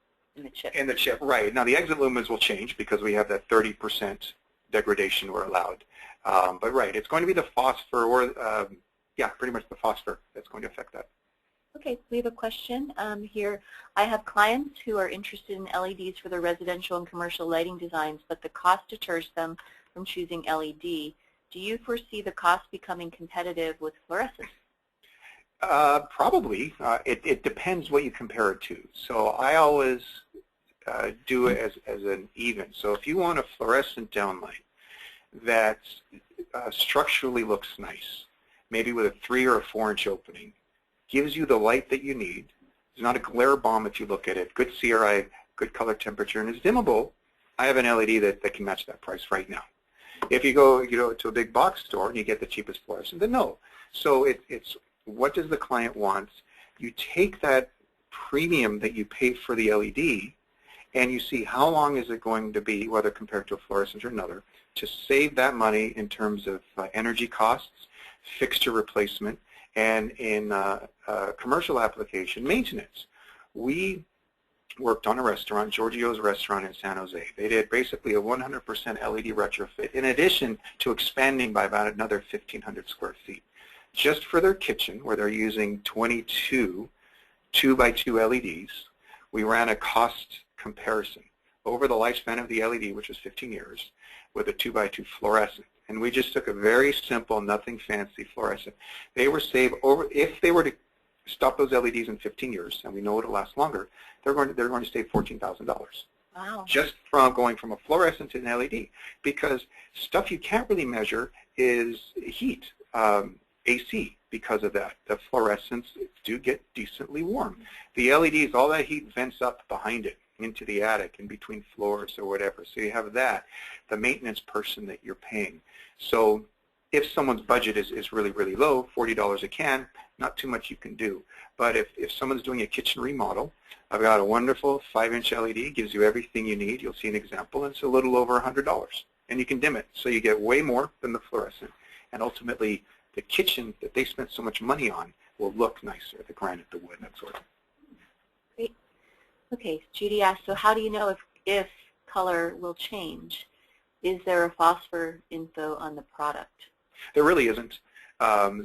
chip. In the chip, right. Now the exit lumens will change because we have that 30% degradation we're allowed. But right, it's going to be the phosphor or, yeah, pretty much the phosphor that's going to affect that. Okay, we have a question here. I have clients who are interested in LEDs for their residential and commercial lighting designs, but the cost deters them from choosing LED. Do you foresee the cost becoming competitive with fluorescent? Probably. It depends what you compare it to. So I always do it as an even. So if you want a fluorescent downlight that structurally looks nice, maybe with a 3 or a 4-inch opening, gives you the light that you need. It's not a glare bomb if you look at it. Good CRI, good color temperature, and it's dimmable. I have an LED that can match that price right now. If you go to a big box store and you get the cheapest fluorescent, then no. So it's what does the client want? You take that premium that you pay for the LED and you see how long is it going to be, whether compared to a fluorescent or another, to save that money in terms of energy costs, fixture replacement, and in commercial application, maintenance. We worked on a restaurant, Giorgio's restaurant in San Jose. They did basically a 100% LED retrofit in addition to expanding by about another 1,500 square feet. Just for their kitchen, where they're using 22 2x2 LEDs, we ran a cost comparison over the lifespan of the LED, which was 15 years, with a 2x2 fluorescent. And we just took a very simple, nothing fancy fluorescent. They were saved over, if they were to stop those LEDs in 15 years, and we know it'll last longer, they're going to save $14,000. Wow. Just from going from a fluorescent to an LED, because stuff you can't really measure is heat, AC, because of that. The fluorescents do get decently warm. The LEDs, all that heat vents up behind it into the attic, in between floors or whatever. So you have that, the maintenance person that you're paying. So if someone's budget is really, really low, $40 a can, not too much you can do. But if someone's doing a kitchen remodel, I've got a wonderful 5-inch LED, gives you everything you need. You'll see an example, and it's a little over $100. And you can dim it, so you get way more than the fluorescent. And ultimately, the kitchen that they spent so much money on will look nicer, the granite, the wood, that sort of thing. Great. Okay, Judy asked, so how do you know if color will change? Is there a phosphor info on the product? There really isn't.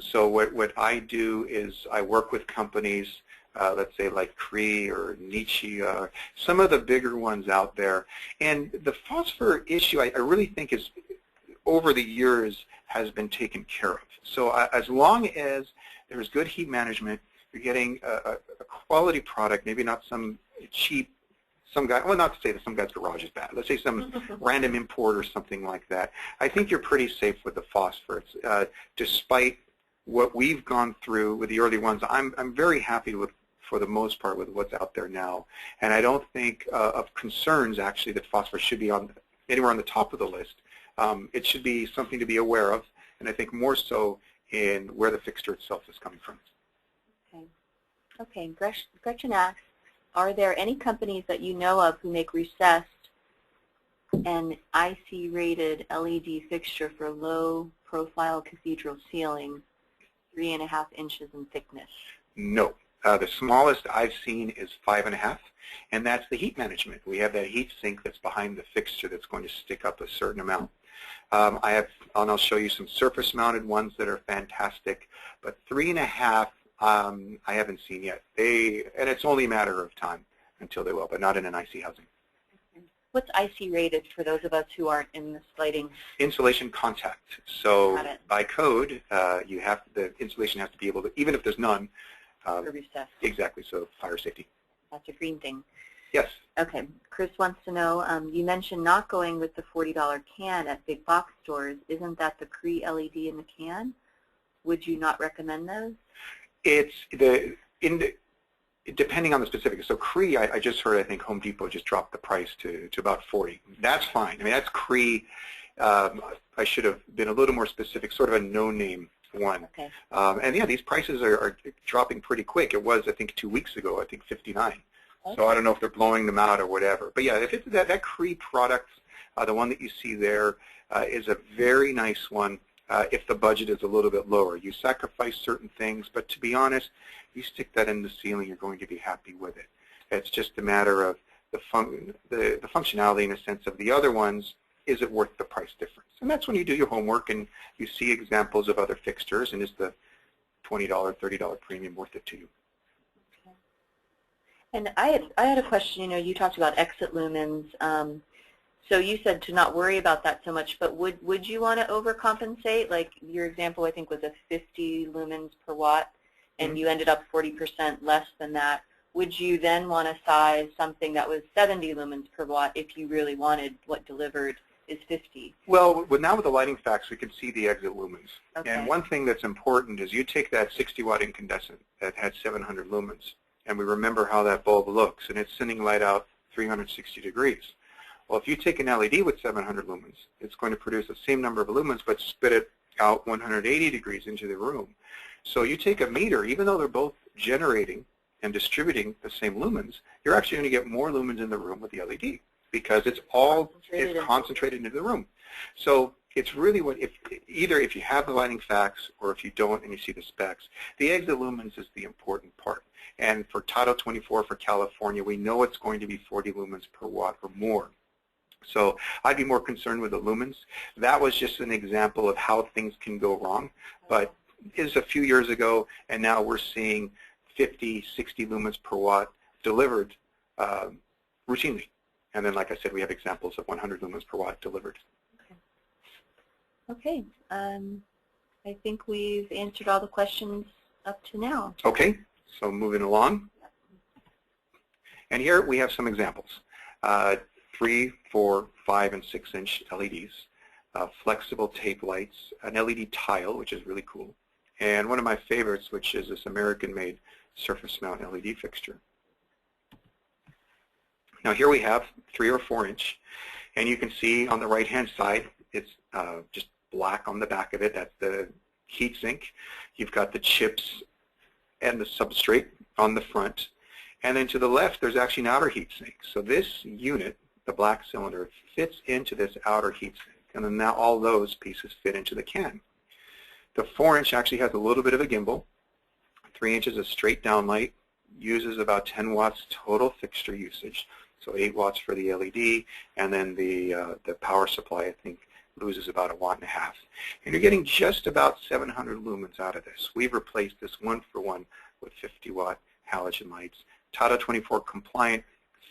So what I do is I work with companies, let's say like CREE or Nietzsche, some of the bigger ones out there. And the phosphor issue, I really think is, over the years, has been taken care of. So as long as there's good heat management, you're getting a quality product, maybe not some cheap, some guy, well, not to say that some guy's garage is bad. Let's say some random import or something like that. I think you're pretty safe with the phosphorus. Despite what we've gone through with the early ones, I'm very happy with, for the most part, with what's out there now. And I don't think of concerns, actually, that phosphorus should be on anywhere on the top of the list. It should be something to be aware of, and I think more so in where the fixture itself is coming from. Okay, Gretchen asks, are there any companies that you know of who make recessed and IC-rated LED fixture for low-profile cathedral ceiling, 3.5 inches in thickness? No. The smallest I've seen is 5.5, and that's the heat management. We have that heat sink that's behind the fixture that's going to stick up a certain amount. And I'll show you some surface-mounted ones that are fantastic, but 3.5, I haven't seen yet. And it's only a matter of time until they will, but not in an IC housing. What's IC rated for those of us who aren't in this lighting? Insulation contact. So by code, the insulation has to be able to, even if there's none. For recess. Exactly. So fire safety. That's a green thing. Yes. Okay. Chris wants to know, you mentioned not going with the $40 can at big box stores. Isn't that the CREE LED in the can? Would you not recommend those? It's depending on the specifics. So CREE, I just heard, I think Home Depot just dropped the price to about $40. That's fine. I mean, that's CREE. I should have been a little more specific, sort of a no-name one. Okay. And yeah, these prices are dropping pretty quick. It was, I think, 2 weeks ago, I think 59. Okay. So I don't know if they're blowing them out or whatever. But yeah, if it's that CREE product, the one that you see there, is a very nice one. If the budget is a little bit lower. You sacrifice certain things, but to be honest, you stick that in the ceiling, you're going to be happy with it. It's just a matter of the functionality, in a sense, of the other ones. Is it worth the price difference? And that's when you do your homework and you see examples of other fixtures, and is the $20, $30 premium worth it to you? Okay. And I had a question. You talked about exit lumens. So you said to not worry about that so much, but would you want to overcompensate? Like your example, I think, was a 50 lumens per watt, and you ended up 40% less than that. Would you then want to size something that was 70 lumens per watt if you really wanted what delivered is 50? Well, now with the lighting facts, we can see the exit lumens. Okay. And one thing that's important is you take that 60-watt incandescent that had 700 lumens, and we remember how that bulb looks, and it's sending light out 360 degrees. Well, if you take an LED with 700 lumens, it's going to produce the same number of lumens, but spit it out 180 degrees into the room. So you take a meter, even though they're both generating and distributing the same lumens, you're actually going to get more lumens in the room with the LED because it's all concentrated into the room. So it's really what, either if you have the lighting facts or if you don't and you see the specs, the exit lumens is the important part. And for Title 24 for California, we know it's going to be 40 lumens per watt or more. So I'd be more concerned with the lumens. That was just an example of how things can go wrong, but it's a few years ago, and now we're seeing 50, 60 lumens per watt delivered routinely. And then, like I said, we have examples of 100 lumens per watt delivered. Okay. I think we've answered all the questions up to now. Okay, so moving along. And here we have some examples. 3, 4, 5, and 6-inch LEDs, flexible tape lights, an LED tile, which is really cool, and one of my favorites, which is this American-made surface mount LED fixture. Now here we have 3 or 4-inch, and you can see on the right-hand side, it's just black on the back of it. That's the heat sink. You've got the chips and the substrate on the front, and then to the left, there's actually an outer heat sink. So this unit, the black cylinder, fits into this outer heat sink, and then now all those pieces fit into the can. The 4-inch actually has a little bit of a gimbal. 3 inches of straight down light, uses about 10 watts total fixture usage. So 8 watts for the LED, and then the power supply, I think, loses about 1.5 watts. And you're getting just about 700 lumens out of this. We've replaced this 1-for-1 with 50-watt halogen lights. Title 24 compliant,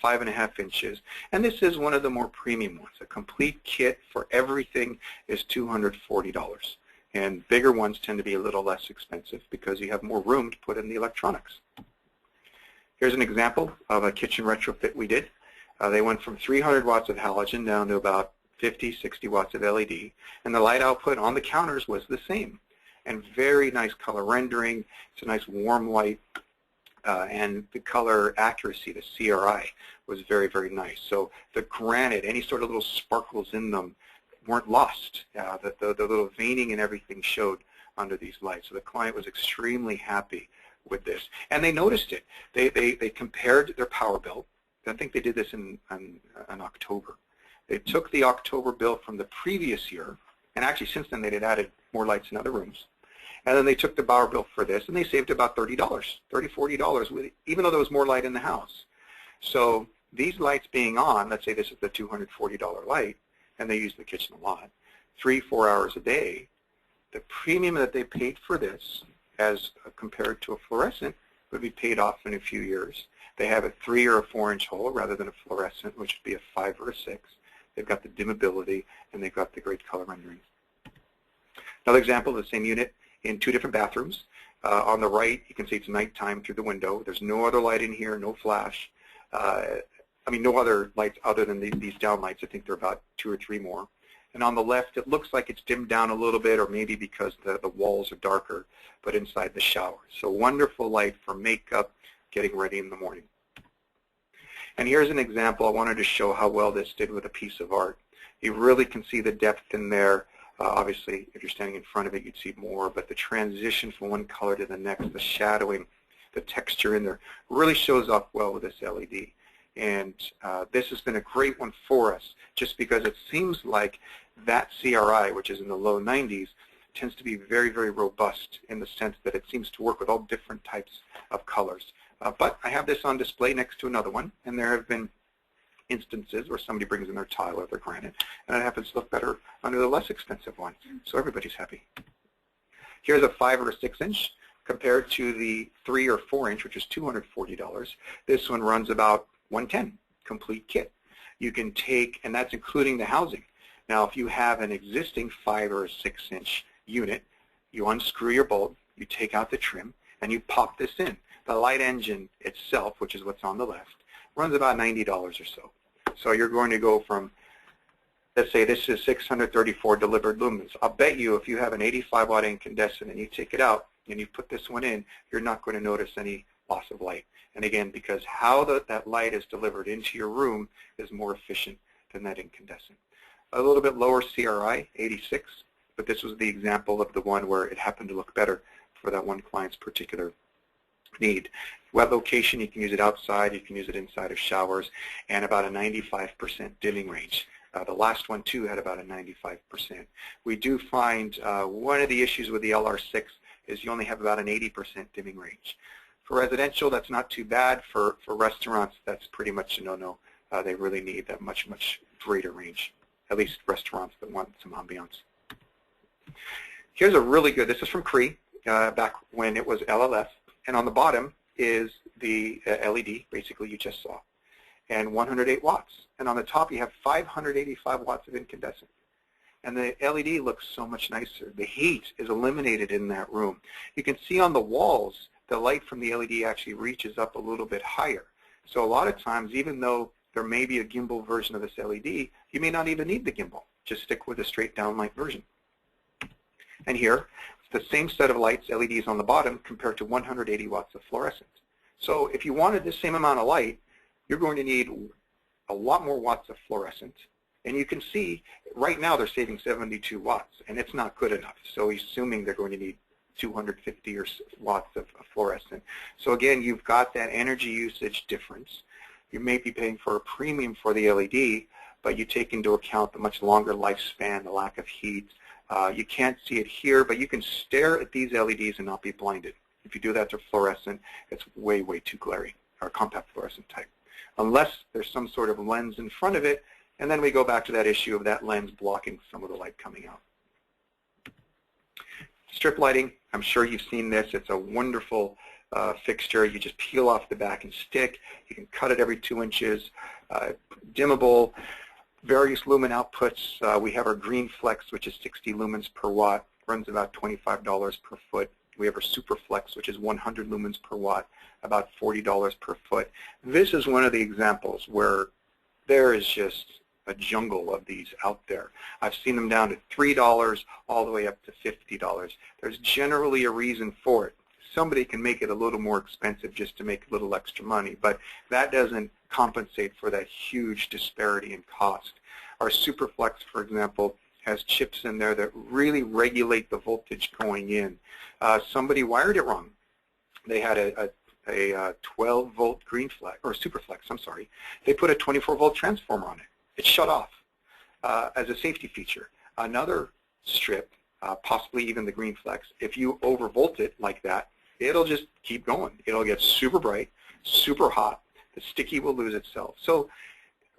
5.5 inches, and this is one of the more premium ones. A complete kit for everything is $240, and bigger ones tend to be a little less expensive because you have more room to put in the electronics. Here's an example of a kitchen retrofit we did. They went from 300 watts of halogen down to about 50, 60 watts of LED, and the light output on the counters was the same. And very nice color rendering. It's a nice warm light, and the color accuracy, the CRI, was very, very nice. So the granite, any sort of little sparkles in them weren't lost. The little veining and everything showed under these lights. So the client was extremely happy with this. And they noticed it. They compared their power bill. I think they did this in October. They took the October bill from the previous year, and actually since then they had added more lights in other rooms. And then they took the power bill for this, and they saved about $30, $40, even though there was more light in the house. So these lights being on, let's say this is the $240 light, and they use the kitchen a lot, 3-4 hours a day, the premium that they paid for this, as compared to a fluorescent, would be paid off in a few years. They have a 3 or a 4-inch hole rather than a fluorescent, which would be a 5 or a 6. They've got the dimmability, and they've got the great color rendering. Another example of the same unit in 2 different bathrooms. On the right, you can see it's nighttime through the window. There's no other light in here, no flash. I mean, no other lights other than these down lights. I think there are about 2 or 3 more. And on the left, it looks like it's dimmed down a little bit, or maybe because the walls are darker, but inside the shower. So wonderful light for makeup, getting ready in the morning. And here's an example. I wanted to show how well this did with a piece of art. You really can see the depth in there. Obviously, if you're standing in front of it, you'd see more, but the transition from one color to the next, the shadowing, the texture in there, really shows off well with this LED. And this has been a great one for us, just because it seems like that CRI, which is in the low 90s, tends to be very, very robust in the sense that it seems to work with all different types of colors. But I have this on display next to another one, and there have been instances where somebody brings in their tile or their granite, and it happens to look better under the less expensive one. So everybody's happy. Here's a 5 or a 6-inch compared to the 3 or 4-inch, which is $240. This one runs about $110, complete kit. You can take, and that's including the housing. Now, if you have an existing 5 or a 6-inch unit, you unscrew your bulb, you take out the trim, and you pop this in. The light engine itself, which is what's on the left, runs about $90 or so. So you're going to go from, let's say this is 634 delivered lumens. I'll bet you if you have an 85-watt incandescent and you take it out and you put this one in, you're not going to notice any loss of light. And again, because how that light is delivered into your room is more efficient than that incandescent. A little bit lower CRI, 86, but this was the example of the one where it happened to look better for that one client's particular need. Wet location, you can use it outside, you can use it inside of showers, and about a 95% dimming range. The last one, too, had about a 95%. We do find one of the issues with the LR6 is you only have about an 80% dimming range. For residential, that's not too bad. For restaurants, that's pretty much a no-no. They really need that much, much greater range, at least restaurants that want some ambiance. Here's a really good, this is from CREE, back when it was LLF, and on the bottom is the LED, basically you just saw, and 108 watts. And on the top you have 585 watts of incandescent. And the LED looks so much nicer. The heat is eliminated in that room. You can see on the walls, the light from the LED actually reaches up a little bit higher. So a lot of times, even though there may be a gimbal version of this LED, you may not even need the gimbal. Just stick with a straight downlight version. And here, it's the same set of lights, LEDs on the bottom, compared to 180 watts of fluorescent. So if you wanted the same amount of light, you're going to need a lot more watts of fluorescent. And you can see right now they're saving 72 watts, and it's not good enough. So assuming they're going to need 250 or watts of fluorescent. So again, you've got that energy usage difference. You may be paying for a premium for the LED, but you take into account the much longer lifespan, the lack of heat. You can't see it here, but you can stare at these LEDs and not be blinded. If you do that to fluorescent, it's way, way too glary, or compact fluorescent type. Unless there's some sort of lens in front of it, and then we go back to that issue of that lens blocking some of the light coming out. Strip lighting, I'm sure you've seen this. It's a wonderful fixture. You just peel off the back and stick. You can cut it every 2 inches. Dimmable, various lumen outputs. We have our green flex, which is 60 lumens per watt, runs about $25 per foot. We have our super flex, which is 100 lumens per watt, about $40 per foot. This is one of the examples where there is just a jungle of these out there. I've seen them down to $3 all the way up to $50. There's generally a reason for it. Somebody can make it a little more expensive just to make a little extra money, but that doesn't compensate for that huge disparity in cost. Our Superflex, for example, has chips in there that really regulate the voltage going in. Somebody wired it wrong. They had a 12-volt green flex, or Superflex, I'm sorry. They put a 24-volt transformer on it. It shut off as a safety feature. Another strip, possibly even the green flex, if you overvolt it like that, it'll just keep going. It'll get super bright, super hot. The sticky will lose itself. So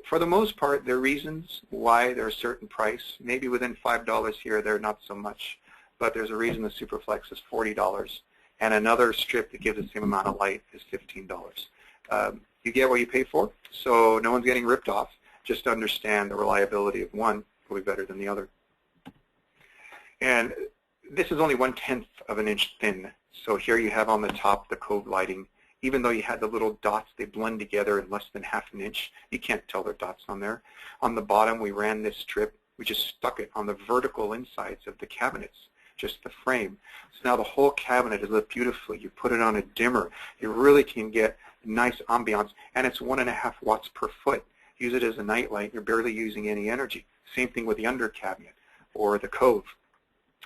for the most part, there are reasons why they're a certain price. Maybe within $5 here, they're not so much. But there's a reason the Superflex is $40. And another strip that gives the same amount of light is $15. You get what you pay for, so no one's getting ripped off. Just understand the reliability of one will be better than the other. And this is only 1/10 of an inch thin. So here you have on the top the cove lighting. Even though you had the little dots, they blend together in less than ½ an inch. You can't tell they're dots on there. On the bottom, we ran this strip. We just stuck it on the vertical insides of the cabinets, just the frame. So now the whole cabinet is lit beautifully. You put it on a dimmer. You really can get nice ambiance, and it's 1.5 watts per foot. Use it as a night light. You're barely using any energy. Same thing with the under cabinet or the cove.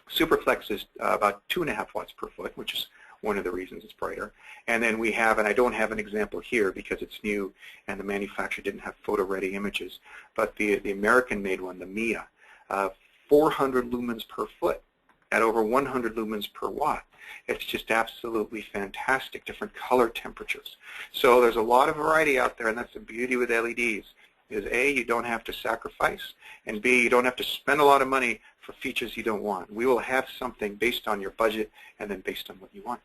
Superflex is about 2.5 watts per foot, which is one of the reasons it's brighter. And then we have, and I don't have an example here because it's new and the manufacturer didn't have photo-ready images, but the American-made one, the Mia, 400 lumens per foot at over 100 lumens per watt. It's just absolutely fantastic, different color temperatures. So there's a lot of variety out there, and that's the beauty with LEDs. Is A, you don't have to sacrifice, and B, you don't have to spend a lot of money for features you don't want. We will have something based on your budget and then based on what you want.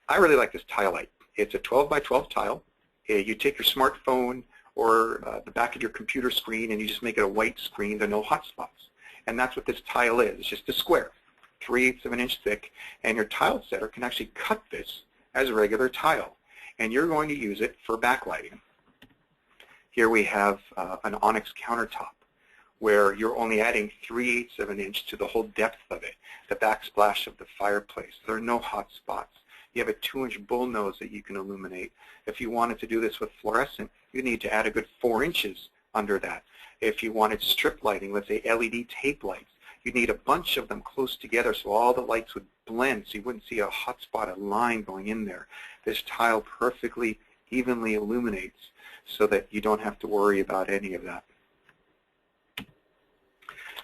I really like this tile light. It's a 12 by 12 tile. You take your smartphone or the back of your computer screen and you just make it a white screen. There are no hot spots. And that's what this tile is. It's just a square, 3/8 of an inch thick, and your tile setter can actually cut this as a regular tile. And you're going to use it for backlighting. Here we have an onyx countertop where you're only adding 3/8 of an inch to the whole depth of it, the backsplash of the fireplace. There are no hot spots. You have a 2-inch bullnose that you can illuminate. If you wanted to do this with fluorescent, you need to add a good 4 inches under that. If you wanted strip lighting, let's say LED tape lights, you'd need a bunch of them close together so all the lights would blend so you wouldn't see a hot spot, a line going in there. This tile perfectly evenly illuminates so that you don't have to worry about any of that.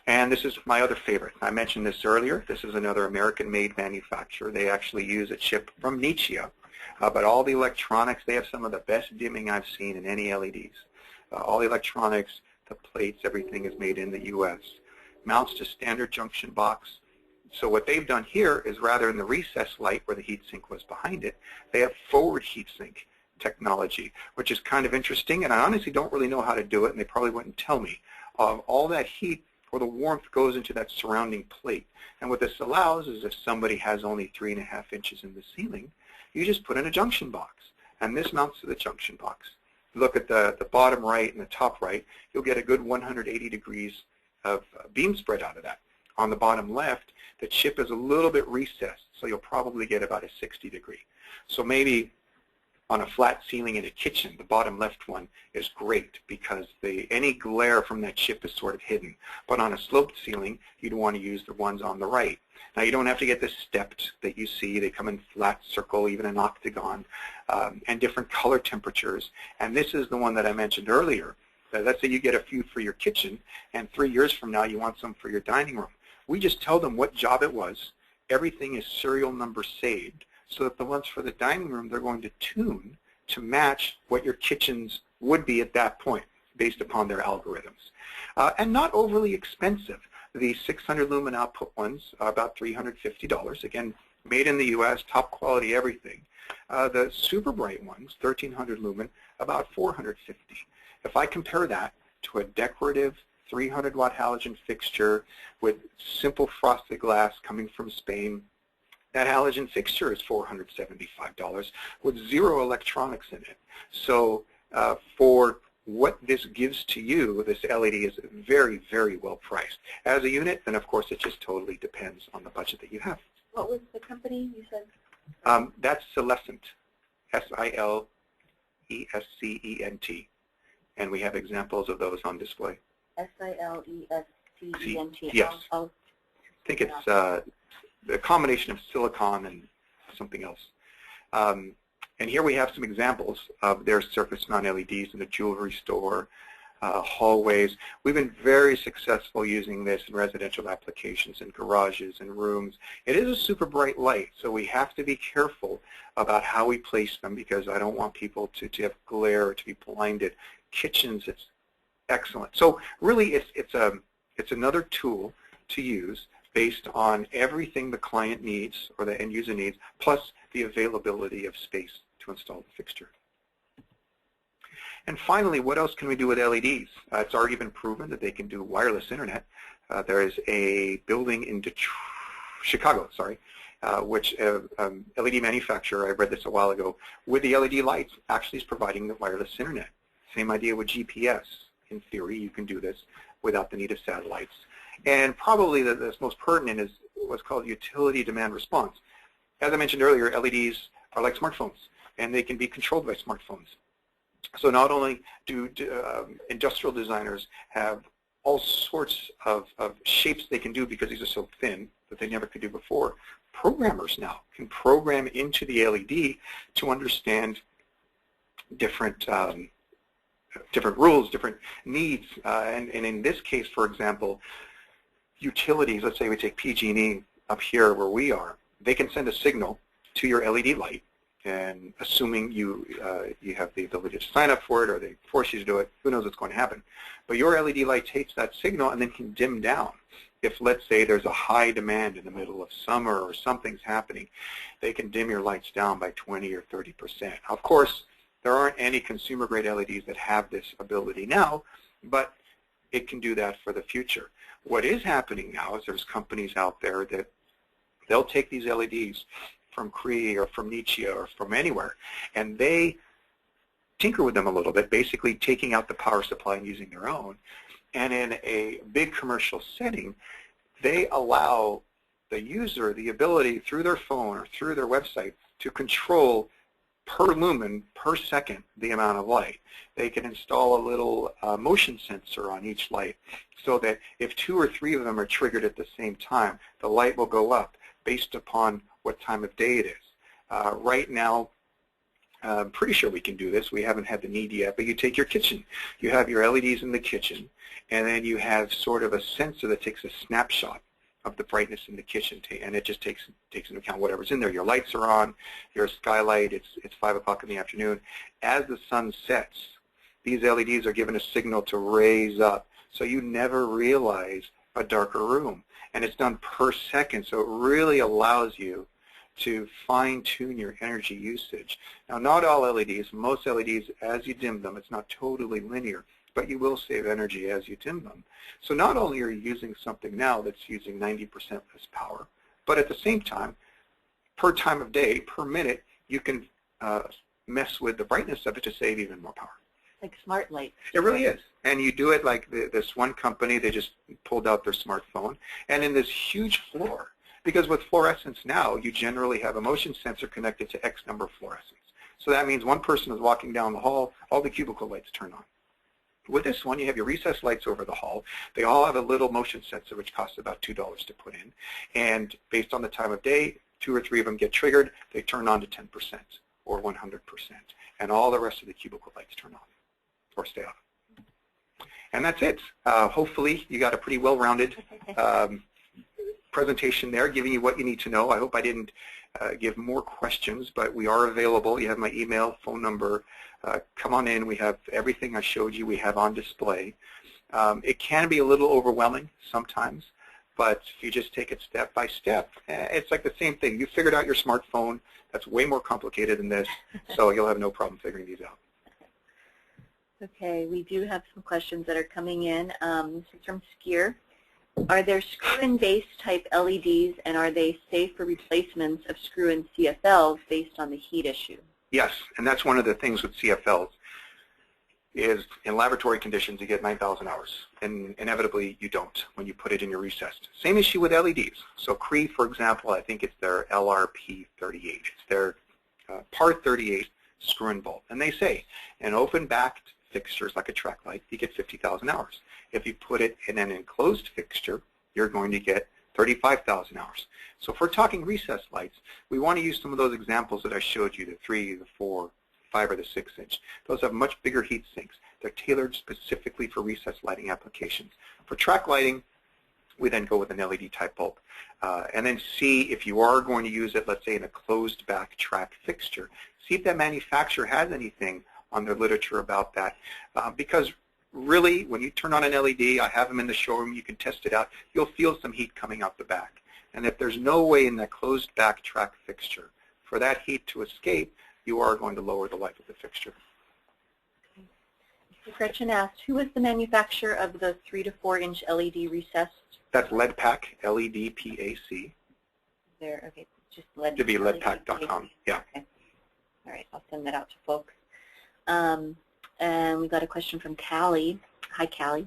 And this is my other favorite. I mentioned this earlier. This is another American-made manufacturer. They actually use a chip from Nichia. But all the electronics, they have some of the best dimming I've seen in any LEDs. All the electronics, the plates, everything is made in the U.S. Mounts to standard junction box. So what they've done here is rather than the recessed light where the heatsink was behind it, they have forward heatsink technology, which is kind of interesting, and I honestly don't really know how to do it, and they probably wouldn't tell me. All that heat or the warmth goes into that surrounding plate. And what this allows is if somebody has only 3.5 inches in the ceiling, you just put in a junction box, and this mounts to the junction box. Look at the bottom right and the top right, you'll get a good 180 degrees of beam spread out of that. On the bottom left, the chip is a little bit recessed, so you'll probably get about a 60 degree. So maybe on a flat ceiling in a kitchen, the bottom left one is great because any glare from that chip is sort of hidden. But on a sloped ceiling, you'd want to use the ones on the right. Now you don't have to get the stepped that you see. They come in flat, circle, even an octagon, and different color temperatures. And this is the one that I mentioned earlier. Let's say you get a few for your kitchen, and 3 years from now you want some for your dining room. We just tell them what job it was. Everything is serial number saved, so that the ones for the dining room, they're going to tune to match what your kitchens would be at that point based upon their algorithms. And not overly expensive. The 600 lumen output ones are about $350. Again, made in the U.S., top quality everything. The super bright ones, 1300 lumen, about $450. If I compare that to a decorative 300 watt halogen fixture with simple frosted glass coming from Spain, that halogen fixture is $475 with 0 electronics in it. So for what this gives to you, this LED is very, very well priced. As a unit, then of course it just totally depends on the budget that you have. What was the company you said? That's Silescent, S-I-L-E-S-C-E-N-T. And we have examples of those on display. S-I-L-E-S-C-E-N-T. Yes. I think it's a combination of silicon and something else. And here we have some examples of their surface mount LEDs in a jewelry store, hallways. We've been very successful using this in residential applications, in garages and rooms. It is a super bright light, so we have to be careful about how we place them because I don't want people to have glare or to be blinded. Kitchens, it's excellent. So really, it's another tool to use based on everything the client needs or the end user needs, plus the availability of space to install the fixture. And finally, what else can we do with LEDs? It's already been proven that they can do wireless internet. There is a building in Chicago, which LED manufacturer, I read this a while ago, with the LED lights actually is providing the wireless internet. Same idea with GPS. In theory, you can do this without the need of satellites. And probably that's most pertinent is what's called utility demand response. As I mentioned earlier, LEDs are like smartphones, and they can be controlled by smartphones. So not only do industrial designers have all sorts of shapes they can do because these are so thin that they never could do before, programmers now can program into the LED to understand different rules, different needs, and in this case, for example, utilities, let's say we take PG&E up here where we are, they can send a signal to your LED light, and assuming you have the ability to sign up for it or they force you to do it, who knows what's going to happen. But your LED light takes that signal and then can dim down. If, let's say, there's a high demand in the middle of summer or something's happening, they can dim your lights down by 20 or 30%. Of course, there aren't any consumer-grade LEDs that have this ability now, but it can do that for the future. What is happening now is there's companies out there that they'll take these LEDs from CREE or from Nichia or from anywhere, and they tinker with them a little bit, basically taking out the power supply and using their own. And in a big commercial setting, they allow the user the ability through their phone or through their website to control per lumen, per second, the amount of light. They can install a little motion sensor on each light so that if 2 or 3 of them are triggered at the same time, the light will go up based upon what time of day it is. Right now, I'm pretty sure we can do this. We haven't had the need yet, but you take your kitchen. You have your LEDs in the kitchen, and then you have sort of a sensor that takes a snapshot of the brightness in the kitchen, and it just takes into account whatever's in there. Your lights are on, your skylight, it's 5 o'clock in the afternoon. As the sun sets, these LEDs are given a signal to raise up, so you never realize a darker room. And it's done per second, so it really allows you to fine-tune your energy usage. Now, not all LEDs, most LEDs, as you dim them, it's not totally linear, but you will save energy as you dim them. So not only are you using something now that's using 90% less power, but at the same time, per time of day, per minute, you can mess with the brightness of it to save even more power. Like smart lights. It really is. And you do it like this one company, they just pulled out their smartphone, and in this huge floor, because with fluorescence now, you generally have a motion sensor connected to X number of fluorescents. So that means one person is walking down the hall, all the cubicle lights turn on. With this one, you have your recessed lights over the hall. They all have a little motion sensor, which costs about $2 to put in. And based on the time of day, 2 or 3 of them get triggered. They turn on to 10% or 100%. And all the rest of the cubicle lights turn on or stay off. And that's it. Hopefully, you got a pretty well-rounded presentation there, giving you what you need to know. I hope I didn't give more questions, but we are available. You have my email, phone number. Come on in. We have everything I showed you we have on display. It can be a little overwhelming sometimes, but if you just take it step by step, it's like the same thing. You figured out your smartphone. That's way more complicated than this, so you'll have no problem figuring these out. Okay, we do have some questions that are coming in. This is from Skier. Are there screw-in base type LEDs, and are they safe for replacements of screw-in CFLs based on the heat issue? Yes, and that's one of the things with CFLs is in laboratory conditions you get 9,000 hours, and inevitably you don't when you put it in your recessed. Same issue with LEDs. So CREE, for example, I think it's their LRP38. It's their PAR 38 screw-in bulb, and they say in open-backed fixtures like a track light, you get 50,000 hours. If you put it in an enclosed fixture, you're going to get 35,000 hours. So if we're talking recessed lights, we want to use some of those examples that I showed you, the 3, the 4, 5, or the 6 inch. Those have much bigger heat sinks. They're tailored specifically for recessed lighting applications. For track lighting, we then go with an LED type bulb. And then see if you are going to use it, let's say in a closed back track fixture, see if that manufacturer has anything on their literature about that. Because really, when you turn on an LED, I have them in the showroom, you can test it out, you'll feel some heat coming out the back. And if there's no way in that closed back track fixture for that heat to escape, you are going to lower the life of the fixture. Okay. Gretchen asked, who was the manufacturer of the 3 to 4 inch LED recessed? That's LEDPAC, LEDPAC. There, okay, just LED. To be ledpac.com, yeah. Okay. All right, I'll send that out to folks. And we got a question from Callie. Hi, Callie.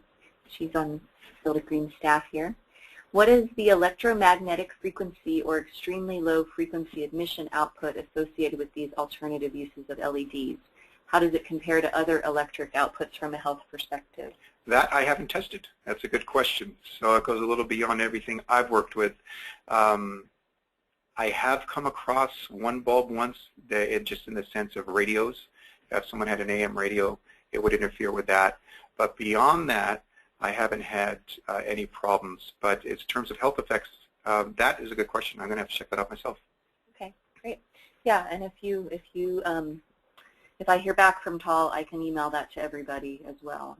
She's on Field of Green staff here. What is the electromagnetic frequency or extremely low frequency emission output associated with these alternative uses of LEDs? How does it compare to other electric outputs from a health perspective? That I haven't tested. That's a good question. So it goes a little beyond everything I've worked with. I have come across one bulb once, that just in the sense of radios. If someone had an AM radio, it would interfere with that. But beyond that, I haven't had any problems. But in terms of health effects, that is a good question. I'm going to have to check that out myself. Okay, great. Yeah, and if I hear back from Tal, I can email that to everybody as well.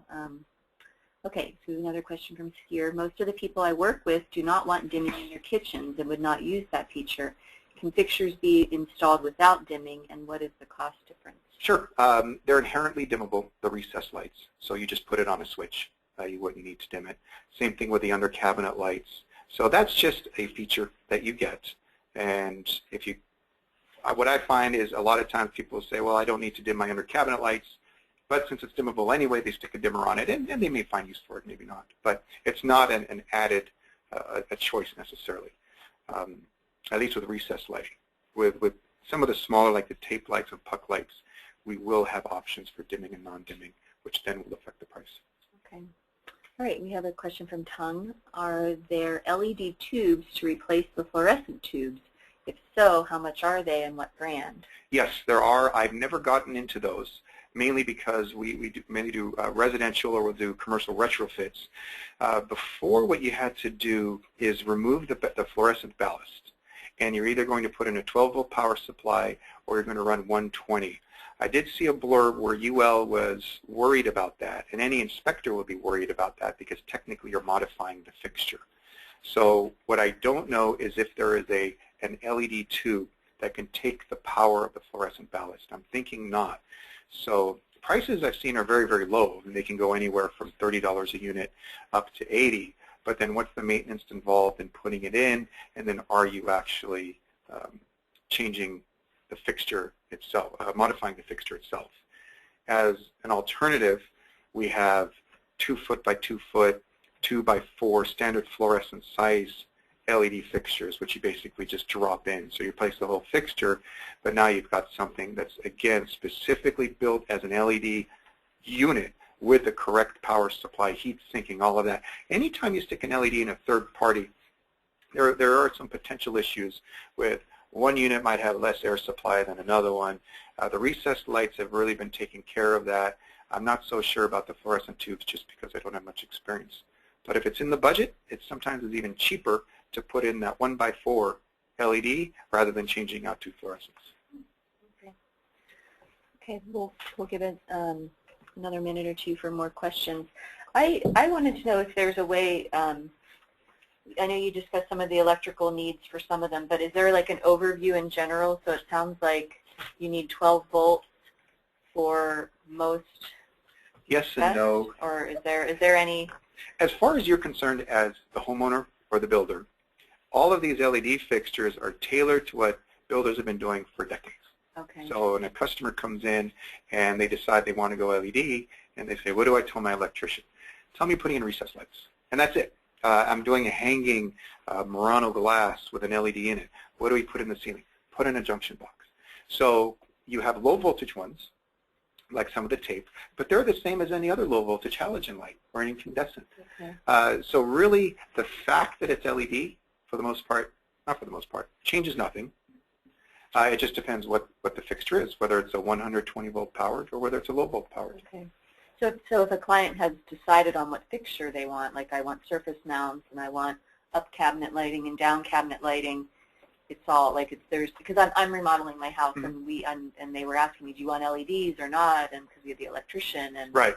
Okay, so another question from Skier. Most of the people I work with do not want dimming in their kitchens and would not use that feature. Can fixtures be installed without dimming, and what is the cost difference? Sure. They're inherently dimmable, the recessed lights. So you just put it on a switch. You wouldn't need to dim it. Same thing with the under cabinet lights. So that's just a feature that you get. And if you, what I find is a lot of times people say, well, I don't need to dim my under cabinet lights. But since it's dimmable anyway, they stick a dimmer on it, and they may find use for it, maybe not. But it's not an added a choice necessarily, at least with recessed lighting. With some of the smaller, like the tape lights and puck lights, we will have options for dimming and non-dimming, which then will affect the price. Okay. All right, we have a question from Tung. Are there LED tubes to replace the fluorescent tubes? If so, how much are they and what brand? Yes, there are. I've never gotten into those, mainly because we mainly do residential or we'll do commercial retrofits. Before, what you had to do is remove the fluorescent ballast, and you're either going to put in a 12-volt power supply or you're going to run 120. I did see a blurb where UL was worried about that, and any inspector would be worried about that because technically you're modifying the fixture. So what I don't know is if there is an LED tube that can take the power of the fluorescent ballast. I'm thinking not. So prices I've seen are very, very low, and they can go anywhere from $30 a unit up to $80. But then what's the maintenance involved in putting it in, and then are you actually changing the fixture itself, modifying the fixture itself? As an alternative, we have 2-foot by 2-foot, 2x4 standard fluorescent size LED fixtures, which you basically just drop in. So you place the whole fixture, but now you've got something that's, again, specifically built as an LED unit with the correct power supply, heat sinking, all of that. Anytime you stick an LED in a third party, there are some potential issues with one unit might have less air supply than another one. The recessed lights have really been taking care of that. I'm not so sure about the fluorescent tubes just because I don't have much experience. But if it's in the budget, sometimes it's even cheaper to put in that 1x4 LED rather than changing out two fluorescents. Okay, we'll give it another minute or two for more questions. I wanted to know if there's a way, I know you discussed some of the electrical needs for some of them, but is there like an overview in general? So it sounds like you need 12 volts for most. Yes and no. Or is there any? As far as you're concerned as the homeowner or the builder, all of these LED fixtures are tailored to what builders have been doing for decades. Okay. So when a customer comes in and they decide they want to go LED, and they say, what do I tell my electrician? Tell me putting in recessed lights. And that's it. I'm doing a hanging Murano glass with an LED in it. What do we put in the ceiling? Put in a junction box. So you have low voltage ones, like some of the tape, but they're the same as any other low voltage halogen light or an incandescent. Okay. So really, the fact that it's LED, for the most part, not for the most part, changes nothing. It just depends what the fixture is, whether it's a 120 volt powered or whether it's a low volt powered. Okay. So if a client has decided on what fixture they want, like I want surface mounts and I want up cabinet lighting and down cabinet lighting, it's all like because I'm remodeling my house, mm-hmm. and they were asking me, do you want LEDs or not? And because we have the electrician, and right.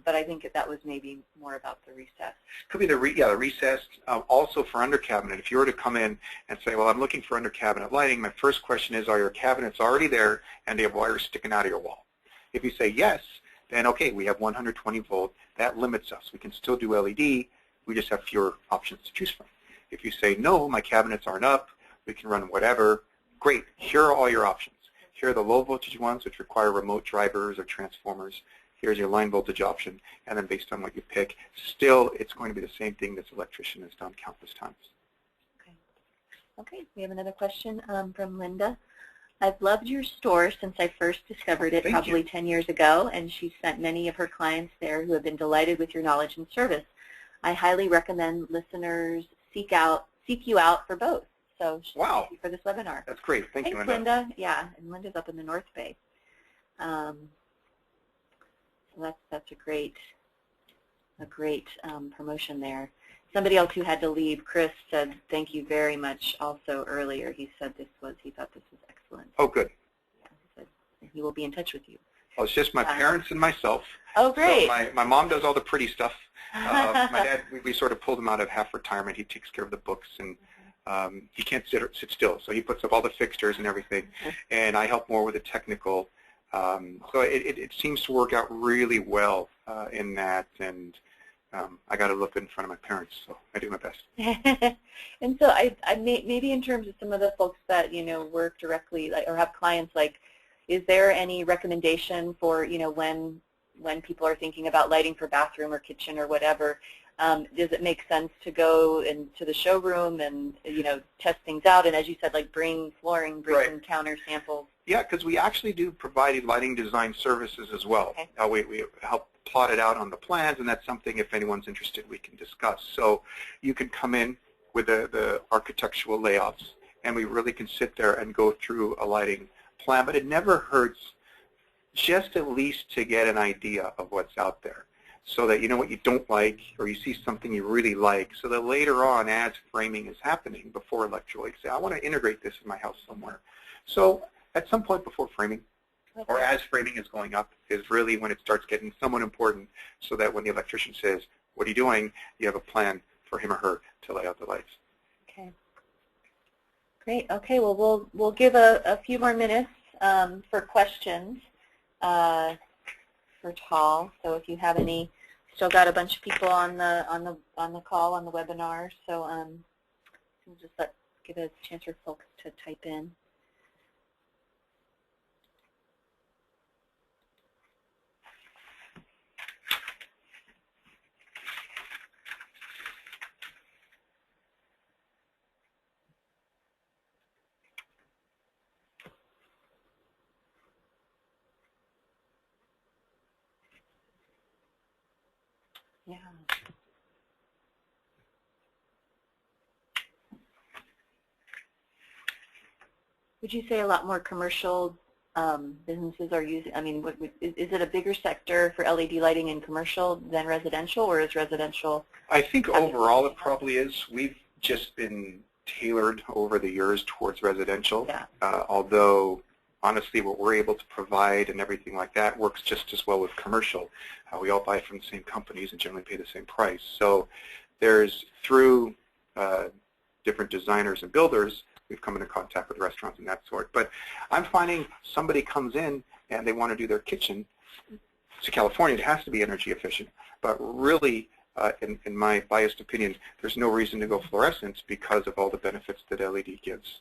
But I think that was maybe more about the recess. Could be the recessed. Also for under cabinet, if you were to come in and say, well, I'm looking for under cabinet lighting, my first question is, are your cabinets already there and do you have wires sticking out of your wall? If you say yes, then okay, we have 120 volt. That limits us. We can still do LED. We just have fewer options to choose from. If you say no, my cabinets aren't up, we can run whatever, great. Here are all your options. Here are the low voltage ones, which require remote drivers or transformers. Here's your line voltage option, and then based on what you pick, still it's going to be the same thing this electrician has done countless times. Okay, we have another question from Linda. I've loved your store since I first discovered it probably 10 years ago, and she's sent many of her clients there who have been delighted with your knowledge and service. I highly recommend listeners seek you out for both. So wow. Thank you for this webinar. That's great. Thank you, Linda. Linda. Yeah, and Linda's up in the North Bay. So that's a great promotion there. Somebody else who had to leave, Chris, said thank you very much also earlier. He said he thought this was excellent. Oh, good. Yeah, he said he will be in touch with you. Well, it's just my parents and myself. Oh, great. So my mom does all the pretty stuff. My dad, we sort of pulled him out of half retirement. He takes care of the books, and he can't sit still. So he puts up all the fixtures and everything, and I help more with the technical. So it seems to work out really well in that, and I got to look in front of my parents, so I do my best. And so I maybe in terms of some of the folks that work directly or have clients, like, is there any recommendation for when people are thinking about lighting for bathroom or kitchen or whatever? Does it make sense to go into the showroom and test things out, and as you said, like bring flooring, bring counter samples? Yeah, because we actually do provide lighting design services as well. Okay. We help plot it out on the plans, and that's something, if anyone's interested, we can discuss. So you can come in with the architectural layouts, and we really can sit there and go through a lighting plan. But it never hurts just at least to get an idea of what's out there, so that you know what you don't like, or you see something you really like, so that later on, as framing is happening before electrolyte, say, I want to integrate this in my house somewhere. So at some point before framing, or as framing is going up, is really when it starts getting somewhat important, so that when the electrician says, what are you doing, you have a plan for him or her to lay out the lights. Okay. Great. Okay. Well, we'll give a few more minutes for questions for Tal. So if you have any, still got a bunch of people on the call, on the webinar. So we'll just give a chance for folks to type in. Yeah. Would you say a lot more commercial businesses are using, I mean, is it a bigger sector for LED lighting in commercial than residential, or is residential? I think overall it probably is. We've just been tailored over the years towards residential, yeah. Although honestly what we're able to provide and everything like that works just as well with commercial. We all buy from the same companies and generally pay the same price. So there's, through different designers and builders, we've come into contact with restaurants and that sort. But I'm finding somebody comes in and they want to do their kitchen. To California, it has to be energy efficient. But really, in my biased opinion, there's no reason to go fluorescent because of all the benefits that LED gives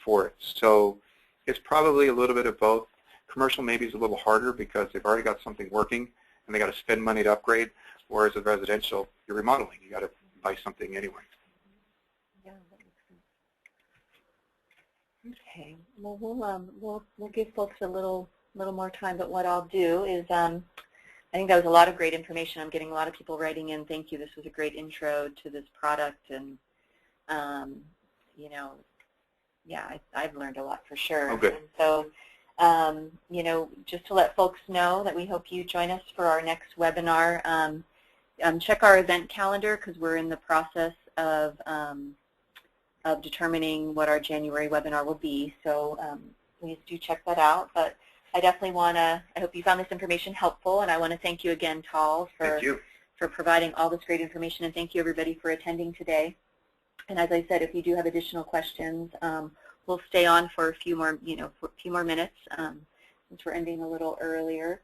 for it. So it's probably a little bit of both. Commercial maybe is a little harder because they've already got something working and they got to spend money to upgrade, whereas with residential, you're remodeling. You got to buy something anyway. Yeah, that makes sense. Okay. Well, we'll give folks a little more time, but what I'll do is I think that was a lot of great information. I'm getting a lot of people writing in. Thank you. This was a great intro to this product, and you know, yeah, I've learned a lot for sure. Oh, good. And so, you know, just to let folks know that we hope you join us for our next webinar. Check our event calendar because we're in the process of determining what our January webinar will be. So please do check that out. But I definitely want to, I hope you found this information helpful, and I want to thank you again, Tal, for providing all this great information, and thank you everybody for attending today. And as I said, if you do have additional questions, we'll stay on for a few more, for a few more minutes since we're ending a little earlier.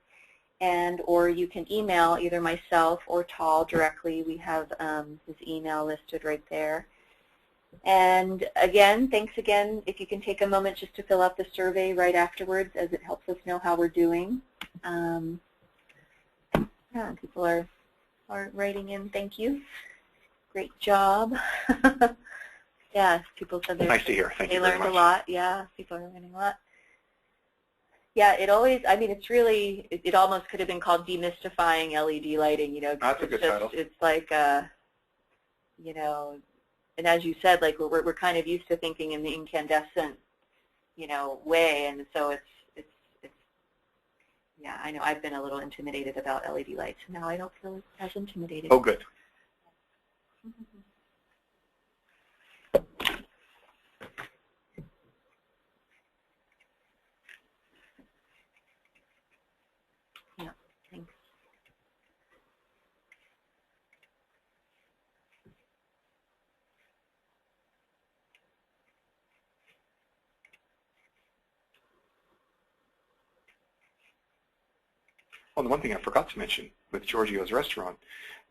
Or you can email either myself or Tal directly. We have his email listed right there. And again, thanks again. If you can take a moment just to fill out the survey right afterwards, as it helps us know how we're doing. Yeah, people are writing in. Thank you. Great job. Yeah, people said nice to hear. Thank you very much. They learned a lot. Yeah, people are learning a lot. Yeah, it always, I mean, it's really, it almost could have been called demystifying LED lighting, That's a good title. It's like, and as you said, like we're kind of used to thinking in the incandescent, way, and so it's yeah, I know I've been a little intimidated about LED lights. Now I don't feel as intimidated. Oh, good. Yeah, thanks. Well, the one thing I forgot to mention with Giorgio's restaurant,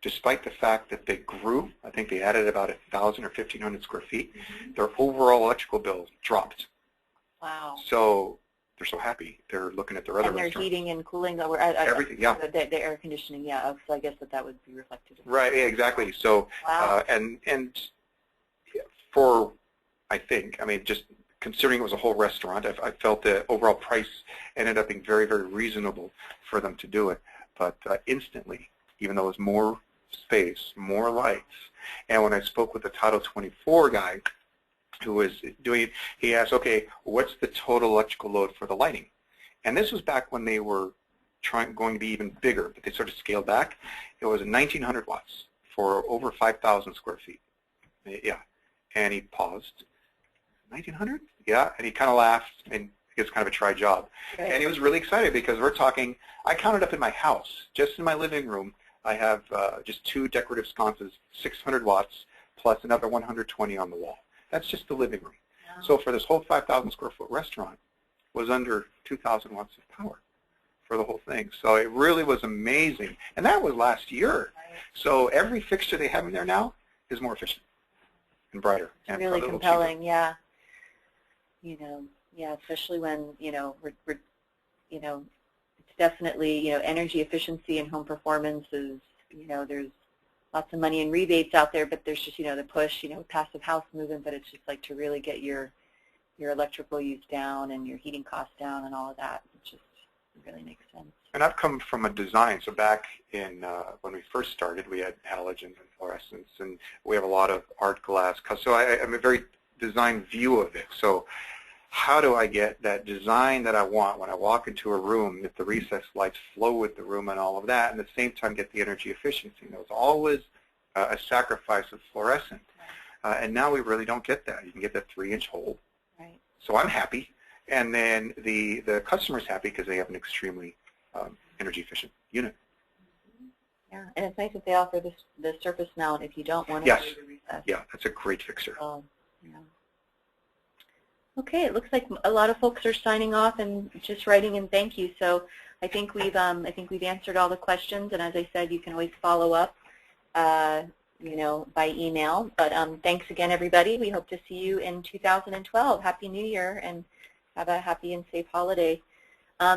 despite the fact that they grew, I think they added about 1,000 or 1,500 square feet, their overall electrical bill dropped. Wow. So they're so happy. They're looking at their other restaurants. And their heating and cooling, everything, yeah. The air conditioning, yeah. So I guess that would be reflected. Right, yeah, exactly. So, wow. And for, I think, I mean, just considering it was a whole restaurant, I felt the overall price ended up being very, very reasonable for them to do it. But instantly, even though it was more space, more lights, and when I spoke with the Title 24 guy, who was doing it, he asked, okay, what's the total electrical load for the lighting? And this was back when they were going to be even bigger, but they sort of scaled back. It was 1,900 watts for over 5,000 square feet. Yeah. And he paused. 1,900? Yeah. And he kind of laughed, and it's kind of a try job. Right. And he was really excited because we're talking, I counted up in my house, just in my living room, I have just 2 decorative sconces, 600 watts, plus another 120 on the wall. That's just the living room. Wow. So for this whole 5,000 square foot restaurant, was under 2,000 watts of power for the whole thing. So it really was amazing. And that was last year. Right. So every fixture they have in there now is more efficient and brighter. And Really a little compelling, cheaper. yeah. You know, yeah, especially when, you know, we're you know, it's definitely, you know, energy efficiency and home performance is, you know, there's lots of money in rebates out there, but there's just, you know, the push, you know, passive house movement, but it's just like to really get your electrical use down and your heating costs down and all of that. It just really makes sense. And I've come from a design. So back in when we first started, we had halogens and fluorescence, and we have a lot of art glass. So I'm a very design view of it. So how do I get that design that I want when I walk into a room, that the recessed lights flow with the room and all of that, and at the same time get the energy efficiency? There's always a sacrifice of fluorescent. And now we really don't get that. You can get that 3-inch hole. Right. So I'm happy. And then the customer's happy because they have an extremely energy efficient unit. Yeah, and it's nice that they offer the surface mount if you don't want to Yes. do the recess. Yeah, that's a great fixture. Yeah. Okay, it looks like a lot of folks are signing off and just writing in thank you. So I think we've answered all the questions, and as I said, you can always follow up, you know, by email. But thanks again, everybody. We hope to see you in 2012. Happy New Year, and have a happy and safe holiday.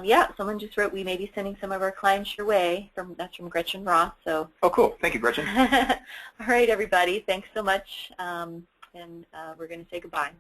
Yeah, someone just wrote we may be sending some of our clients your way. That's from Gretchen Ross. So. Oh, cool. Thank you, Gretchen. All right, everybody. Thanks so much, and we're going to say goodbye.